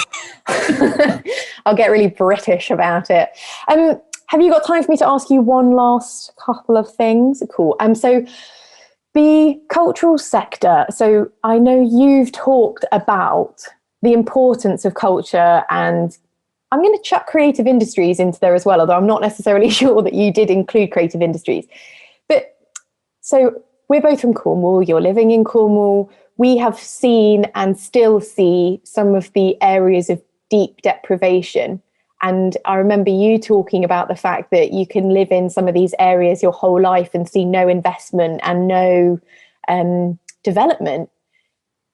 I'll get really British about it. Have you got time for me to ask you one last couple of things? Cool. So the cultural sector. So I know you've talked about the importance of culture, and I'm going to chuck creative industries into there as well, although I'm not necessarily sure that you did include creative industries. But so we're both from Cornwall, you're living in Cornwall. We have seen and still see some of the areas of deep deprivation. And I remember you talking about the fact that you can live in some of these areas your whole life and see no investment and no development.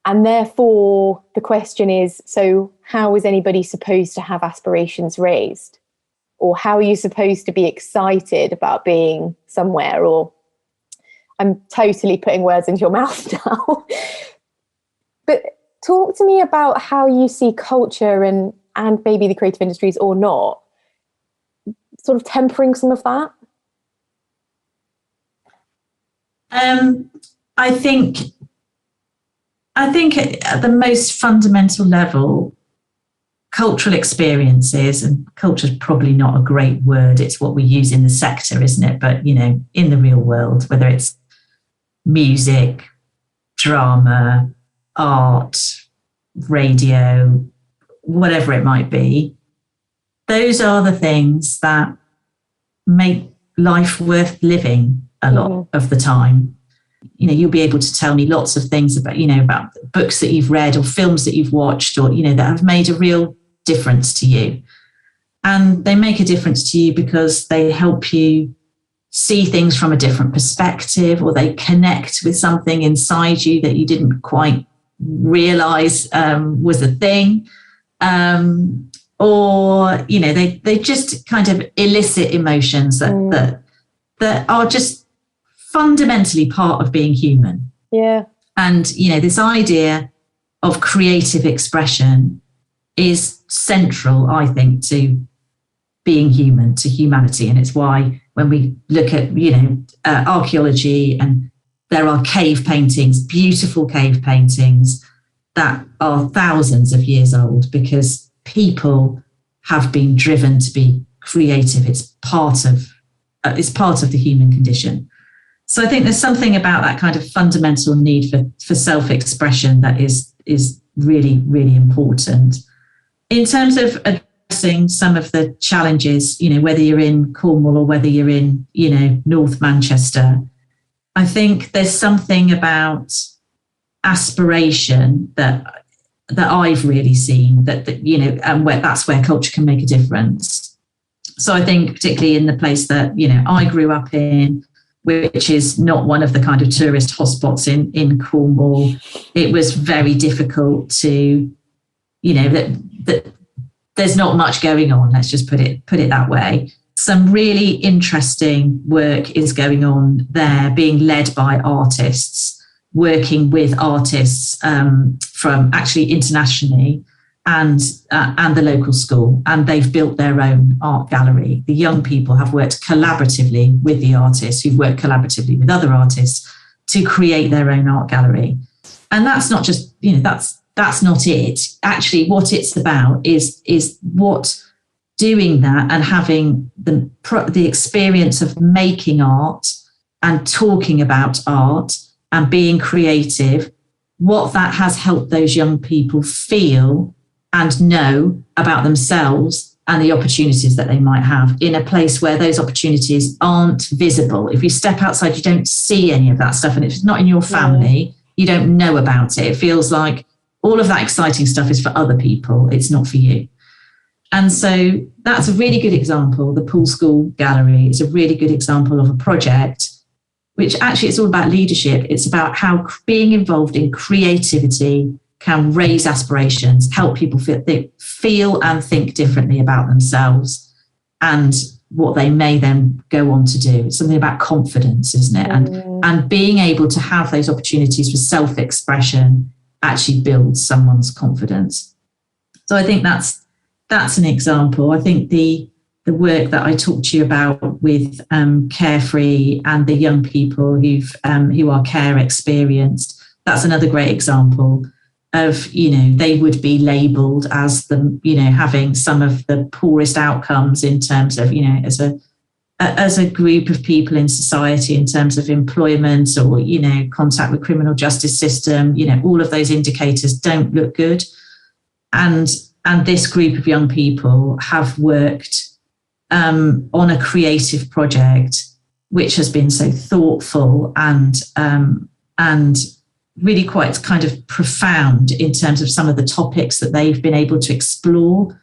And therefore, the question is, so how is anybody supposed to have aspirations raised? Or how are you supposed to be excited about being somewhere? Or I'm totally putting words into your mouth now. But talk to me about how you see culture and maybe the creative industries or not, sort of tempering some of that. I think at the most fundamental level, cultural experiences, and culture is probably not a great word, it's what we use in the sector, isn't it? But, you know, in the real world, whether it's music, drama, art, radio, whatever it might be, those are the things that make life worth living a lot of the time. You know, you'll be able to tell me lots of things about, you know, about books that you've read or films that you've watched or, you know, that have made a real difference to you. And they make a difference to you because they help you see things from a different perspective, or they connect with something inside you that you didn't quite realize was a thing. Or, you know, they just kind of elicit emotions that are just fundamentally part of being human. Yeah. And, you know, this idea of creative expression is central, I think, to being human, to humanity. And it's why when we look at, you know, archaeology, and there are cave paintings, beautiful cave paintings that are thousands of years old, because people have been driven to be creative. It's part of the human condition. So I think there's something about that kind of fundamental need for self-expression that is really, really important. In terms of addressing some of the challenges, you know, whether you're in Cornwall or whether you're in, you know, North Manchester, I think there's something about aspiration that I've really seen that you know, and that's where culture can make a difference. So I think particularly in the place that, you know, I grew up in, which is not one of the kind of tourist hotspots in Cornwall, it was very difficult to, you know, that there's not much going on. Let's just put it that way. Some really interesting work is going on there, being led by artists, working with artists from actually internationally and the local school, and they've built their own art gallery. The young people have worked collaboratively with the artists, who've worked collaboratively with other artists to create their own art gallery. And that's not just, you know, that's not it. Actually, what it's about is what doing that and having the experience of making art and talking about art and being creative, what that has helped those young people feel and know about themselves and the opportunities that they might have in a place where those opportunities aren't visible. If you step outside, you don't see any of that stuff. And if it's not in your family, you don't know about it. It feels like all of that exciting stuff is for other people. It's not for you. And so that's a really good example. The Pool School Gallery is a really good example of a project which actually it's all about leadership. It's about how being involved in creativity can raise aspirations, help people feel and think differently about themselves and what they may then go on to do. It's something about confidence, isn't it? And being able to have those opportunities for self-expression actually builds someone's confidence. So I think that's an example. I think the work that I talked to you about with Carefree and the young people who are care experienced, that's another great example of, you know, they would be labelled as the, you know, having some of the poorest outcomes in terms of, you know, as a group of people in society in terms of employment or, you know, contact with criminal justice system, you know, all of those indicators don't look good. And this group of young people have worked on a creative project which has been so thoughtful and really quite kind of profound in terms of some of the topics that they've been able to explore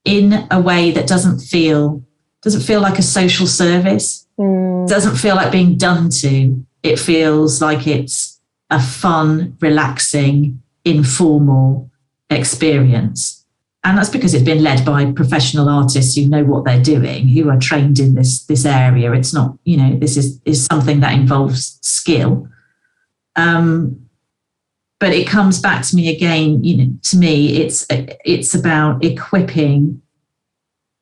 in a way that doesn't feel like a social service, doesn't feel like being done to. It feels like it's a fun, relaxing, informal experience. And that's because it's been led by professional artists who know what they're doing, who are trained in this area. It's not, this is something that involves skill. But it comes back to me again, to me, it's about equipping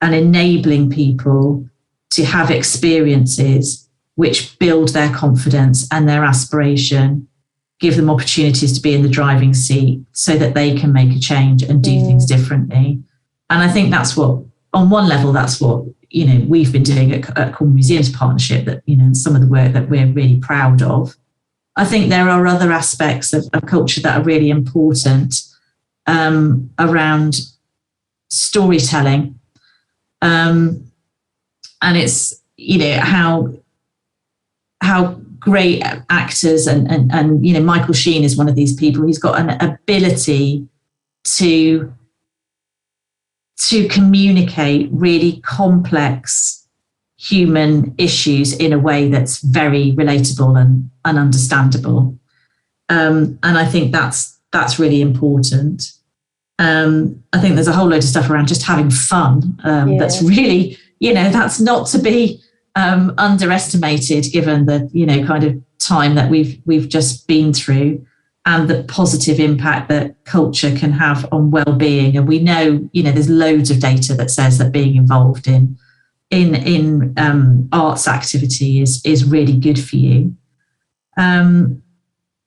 and enabling people to have experiences which build their confidence and their aspiration, give them opportunities to be in the driving seat so that they can make a change and do things differently. And I think that's what, on one level, that's what, we've been doing at Cornwall Museums Partnership, that, some of the work that we're really proud of. I think there are other aspects of culture that are really important around storytelling. And it's, how great actors and Michael Sheen is one of these people. He's got an ability to communicate really complex human issues in a way that's very relatable and understandable. And I think that's really important. I think there's a whole load of stuff around just having fun. That's really, that's not to be underestimated, given the, kind of time that we've just been through, and the positive impact that culture can have on well-being. And we know, there's loads of data that says that being involved in arts activity is really good for you. And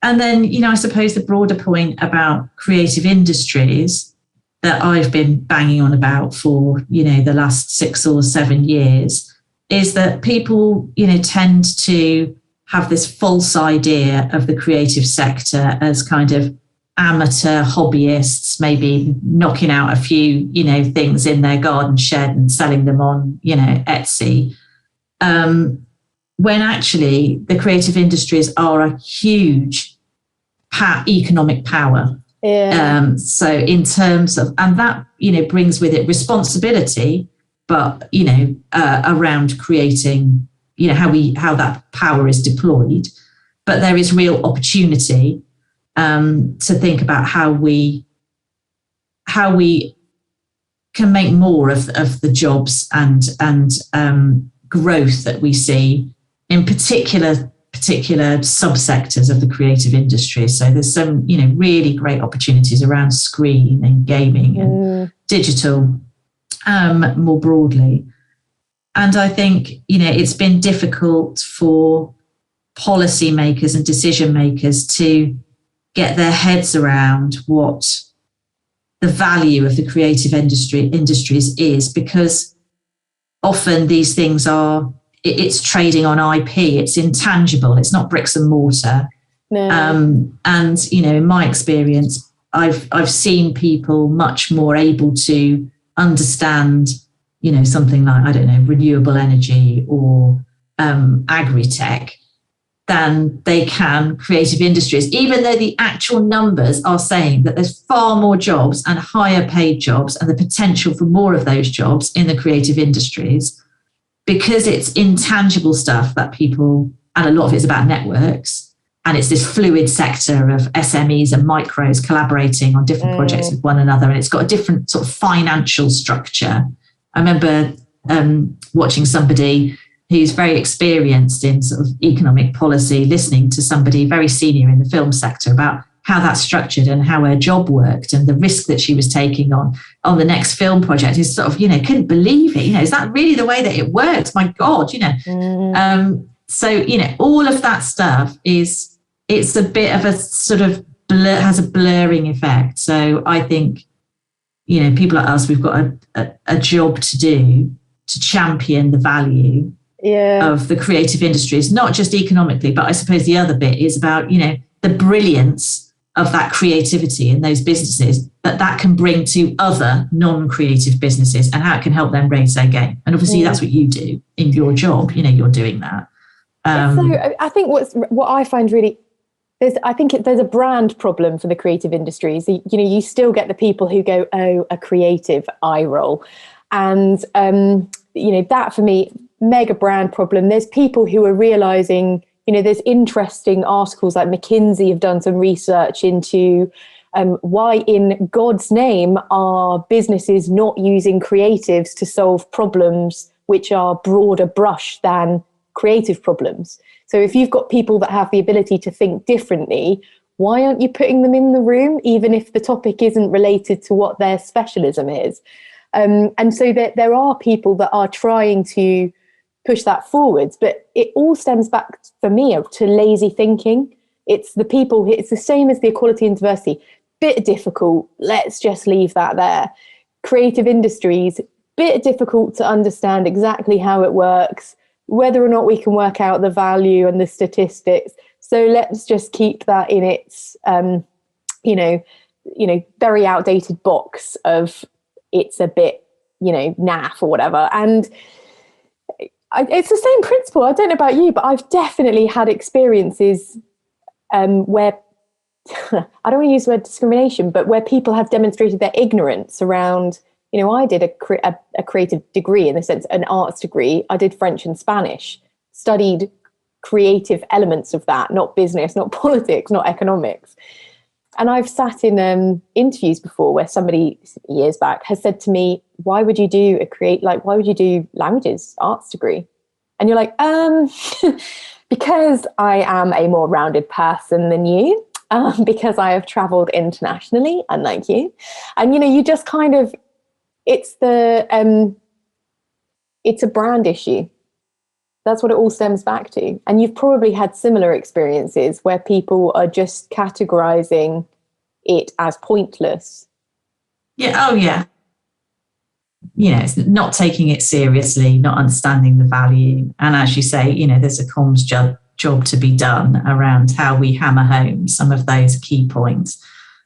then, I suppose the broader point about creative industries that I've been banging on about for, the last 6 or 7 years is that people, tend to have this false idea of the creative sector as kind of amateur hobbyists, maybe knocking out a few, things in their garden shed and selling them on, Etsy. When actually the creative industries are a huge economic power. Yeah. So in terms of, and that, brings with it responsibility, but, around creating, how that power is deployed. But there is real opportunity to think about how we can make more of the jobs and growth that we see in particular subsectors of the creative industry. So there's some, really great opportunities around screen and gaming and digital more broadly. And I think, it's been difficult for policymakers and decision makers to get their heads around what the value of the creative industries is, because often these things it's trading on IP, it's intangible, it's not bricks and mortar. No. And, in my experience, I've seen people much more able to understand, something like, I don't know, renewable energy or agri-tech than they can creative industries, even though the actual numbers are saying that there's far more jobs and higher paid jobs and the potential for more of those jobs in the creative industries, because it's intangible stuff that people, and a lot of it's about networks, and it's this fluid sector of SMEs and micros collaborating on different projects with one another, and it's got a different sort of financial structure. I remember watching somebody who's very experienced in sort of economic policy, listening to somebody very senior in the film sector about how that's structured and how her job worked and the risk that she was taking on the next film project. Is sort of, couldn't believe it. Is that really the way that it works? My God, So, all of that stuff it's a bit of a sort of has a blurring effect. So I think, people like us, we've got a job to do to champion the value of the creative industries, not just economically, but I suppose the other bit is about, the brilliance of that creativity in those businesses that can bring to other non-creative businesses, and how it can help them raise their game. And obviously that's what you do in your job. You're doing that. So I think what I find really, there's a brand problem for the creative industries. You still get the people who go, oh, a creative eye roll. And, that for me, mega brand problem. There's people who are realizing, there's interesting articles like McKinsey have done some research into why in God's name are businesses not using creatives to solve problems which are broader brush than creative problems. So if you've got people that have the ability to think differently, why aren't you putting them in the room, even if the topic isn't related to what their specialism is? And so there are people that are trying to push that forwards, but it all stems back for me to lazy thinking. It's the same as the equality and diversity. Bit difficult, let's just leave that there. Creative industries, bit difficult to understand exactly how it works, whether or not we can work out the value and the statistics. So let's just keep that in its, very outdated box of it's a bit, naff or whatever. And it's the same principle. I don't know about you, but I've definitely had experiences where, I don't want to use the word discrimination, but where people have demonstrated their ignorance around, I did a creative degree, in the sense, an arts degree. I did French and Spanish, studied creative elements of that, not business, not politics, not economics. And I've sat in interviews before where somebody years back has said to me, why would you do why would you do languages, arts degree? And you're like, because I am a more rounded person than you, because I have traveled internationally, unlike you. And, you just kind of, it's a brand issue. That's what it all stems back to. And you've probably had similar experiences where people are just categorizing it as pointless. Yeah. Oh, yeah. It's not taking it seriously, not understanding the value. And as you say, there's a comms job to be done around how we hammer home some of those key points.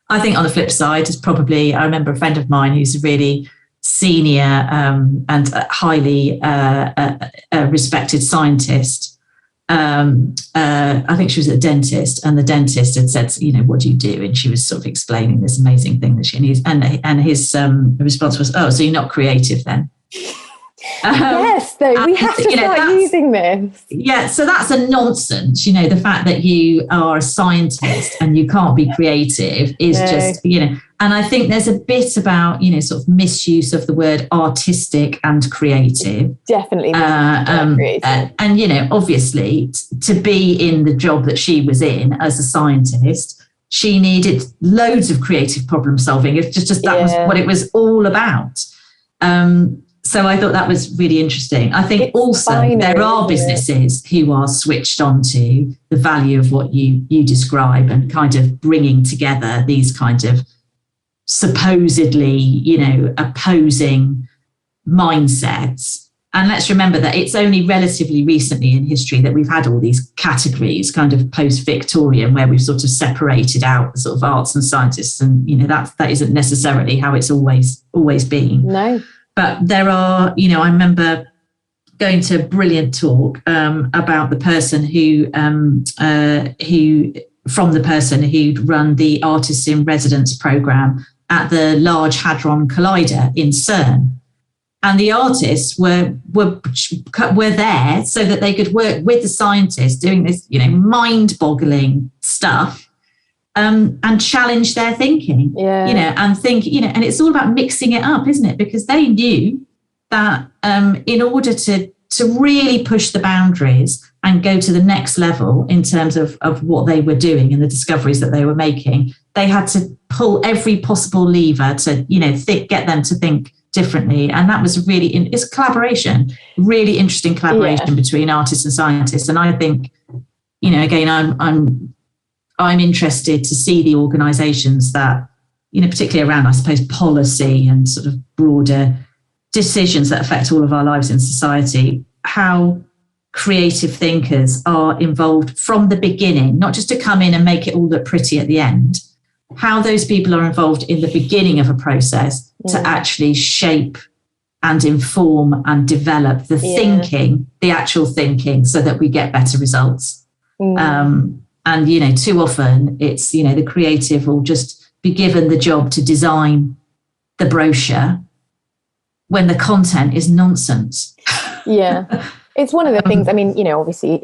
I think on the flip side is probably, I remember a friend of mine who's a really senior and highly respected scientist. I think she was a dentist, and the dentist had said, what do you do? And she was sort of explaining this amazing thing that his response was, oh, so you're not creative then? Yes, though, we have to start using this. Yeah, so that's a nonsense. The fact that you are a scientist and you can't be creative is just, and I think there's a bit about, sort of misuse of the word artistic and creative. Definitely. Creative. And, obviously, to be in the job that she was in as a scientist, she needed loads of creative problem solving. It's just that was what it was all about. So I thought that was really interesting. I think there are businesses who are switched on to the value of what you describe, and kind of bringing together these kind of supposedly, opposing mindsets. And let's remember that it's only relatively recently in history that we've had all these categories, kind of post-Victorian, where we've sort of separated out the sort of arts and scientists. And, that isn't necessarily how it's always been. No. But there are, I remember going to a brilliant talk about the person who'd run the Artists in Residence program at the Large Hadron Collider in CERN. And the artists were there so that they could work with the scientists doing this, mind-boggling stuff. And challenge their thinking, and think, and it's all about mixing it up, isn't it? Because they knew that in order to really push the boundaries and go to the next level in terms of what they were doing and the discoveries that they were making, they had to pull every possible lever to, get them to think differently. And that was it's collaboration, really interesting collaboration between artists and scientists. And I think, again, I'm interested to see the organisations that, particularly around, I suppose, policy and sort of broader decisions that affect all of our lives in society, how creative thinkers are involved from the beginning, not just to come in and make it all look pretty at the end, how those people are involved in the beginning of a process to actually shape and inform and develop the thinking, the actual thinking, so that we get better results. And, you know, too often it's, you know, the creative will just be given the job to design the brochure when the content is nonsense. It's one of the things, I mean, you know, obviously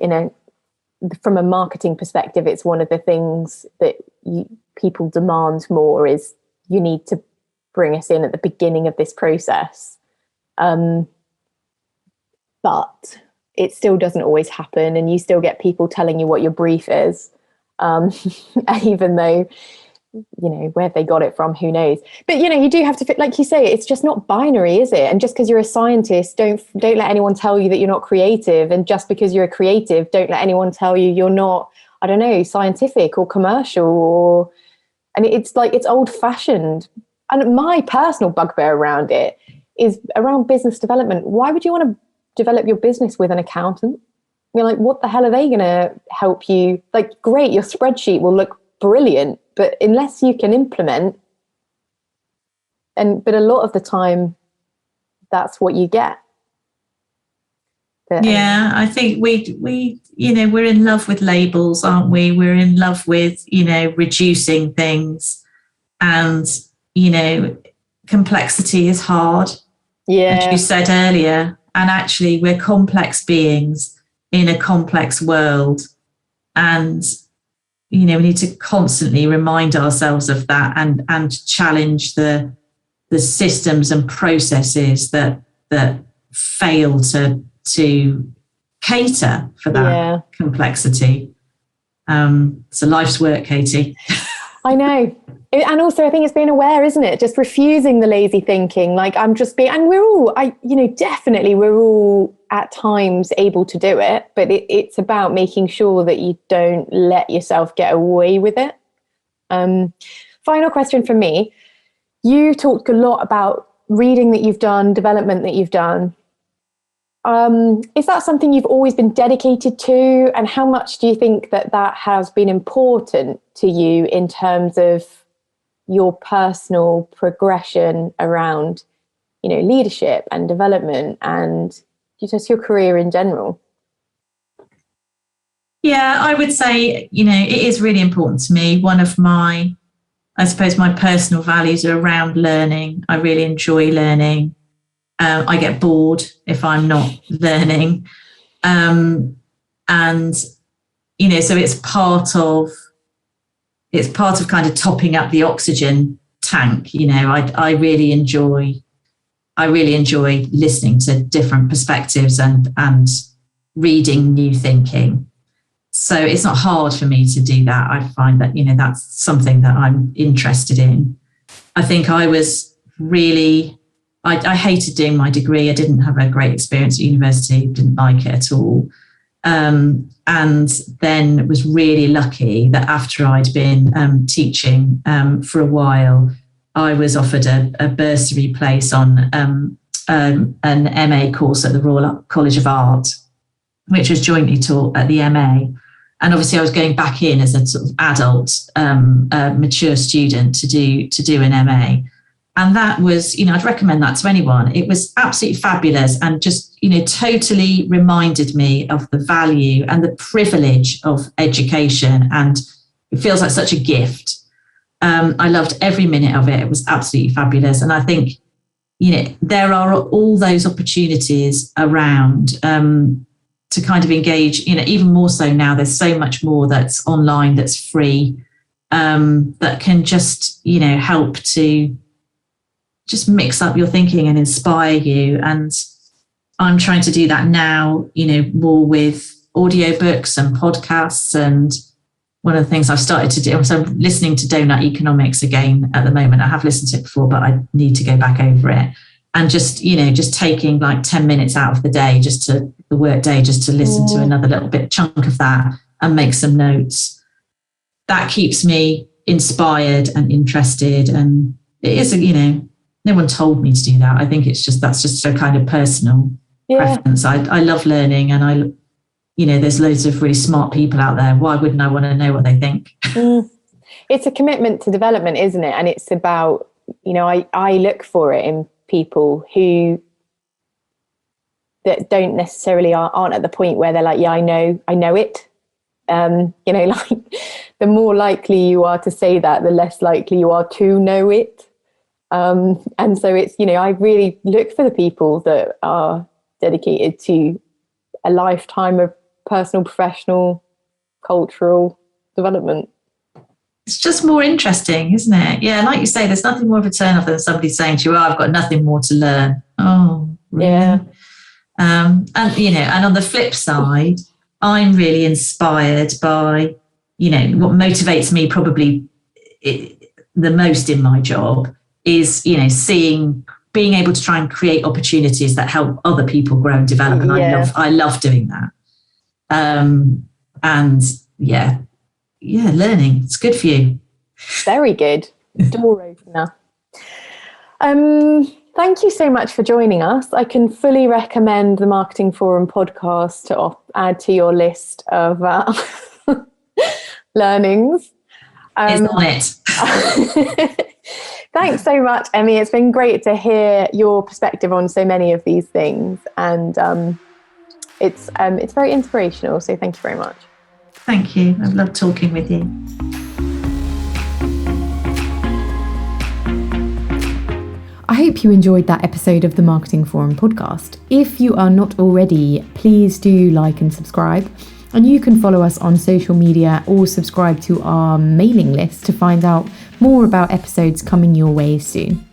from a marketing perspective, it's one of the things that people demand more is you need to bring us in at the beginning of this process. But it still doesn't always happen, and you still get people telling you what your brief is, even though, you know, where they got it from, who knows. But, you know, you do have to, like you say, it's just not binary, is it? And just because you're a scientist, don't let anyone tell you that you're not creative. And just because you're a creative, don't let anyone tell you you're not, I don't know, scientific or commercial, and it's like, it's old fashioned. And my personal bugbear around it is around business development. Why would you want to develop your business with an accountant? You're like, what the hell are they going to help you? Like, great, your spreadsheet will look brilliant, but unless you can implement, but a lot of the time, that's what you get. But, I think we you know, we're in love with labels, aren't we? We're in love with, you know, reducing things, and, you know, complexity is hard. As you said earlier, and actually we're complex beings in a complex world, and, you know, we need to constantly remind ourselves of that, and challenge the systems and processes that fail to cater for that complexity. It's a life's work, Katie. I know. And also I think it's being aware, isn't it? Just refusing the lazy thinking. Like, I'm just being, and definitely we're all at times able to do it, but it's about making sure that you don't let yourself get away with it. Final question from me. You talked a lot about reading that you've done, development that you've done. Is that something you've always been dedicated to? And how much do you think that has been important to you in terms of your personal progression around, you know, leadership and development and just your career in general? Yeah, I would say, you know, it is really important to me. One of my, I suppose, my personal values are around learning. I really enjoy learning. I get bored if I'm not learning. And, you know, so it's part of kind of topping up the oxygen tank. You know, I really enjoy listening to different perspectives and reading new thinking. So it's not hard for me to do that. I find that, you know, that's something that I'm interested in. I think I was really, I hated doing my degree. I didn't have a great experience at university, didn't like it at all. And then was really lucky that after I'd been teaching for a while, I was offered a bursary place on an MA course at the Royal College of Art, which was jointly taught at the MA. And obviously I was going back in as a sort of adult, mature student to do an MA. And that was, you know, I'd recommend that to anyone. It was absolutely fabulous and just, you know, totally reminded me of the value and the privilege of education. And it feels like such a gift. I loved every minute of it. It was absolutely fabulous. And I think, you know, there are all those opportunities around to kind of engage, you know, even more so now. There's so much more that's online, that's free, that can just, you know, help to just mix up your thinking and inspire you. And I'm trying to do that now, you know, more with audiobooks and podcasts. And one of the things I've started to do, so I'm listening to Donut Economics again at the moment. I have listened to it before, but I need to go back over it. And just, you know, just taking like 10 minutes out of the day, just to the work day, just to listen to another little bit chunk of that and make some notes. That keeps me inspired and interested. And it is, you know, no one told me to do that. I think it's just, that's just a kind of personal preference. I love learning, and you know, there's loads of really smart people out there. Why wouldn't I want to know what they think? it's a commitment to development, isn't it? And it's about, I look for it in people who that don't necessarily aren't at the point where they're like, yeah, I know it. Like the more likely you are to say that, the less likely you are to know it. And so it's, I really look for the people that are dedicated to a lifetime of personal, professional, cultural development. It's just more interesting, isn't it? Yeah, like you say, there's nothing more of a turn off than somebody saying to you, I've got nothing more to learn. Oh, really? Yeah. And on the flip side, I'm really inspired by, what motivates me probably the most in my job is, being able to try and create opportunities that help other people grow and develop. And I love doing that. Learning, it's good for you. Very good. Door opener. Thank you so much for joining us. I can fully recommend the Marketing Forum podcast to add to your list of learnings. It's on it. Thanks so much, Emmie. It's been great to hear your perspective on so many of these things, and it's very inspirational. So thank you very much. Thank you. I've loved talking with you. I hope you enjoyed that episode of the Marketing Forum podcast. If you are not already, please do like and subscribe. And you can follow us on social media or subscribe to our mailing list to find out more about episodes coming your way soon.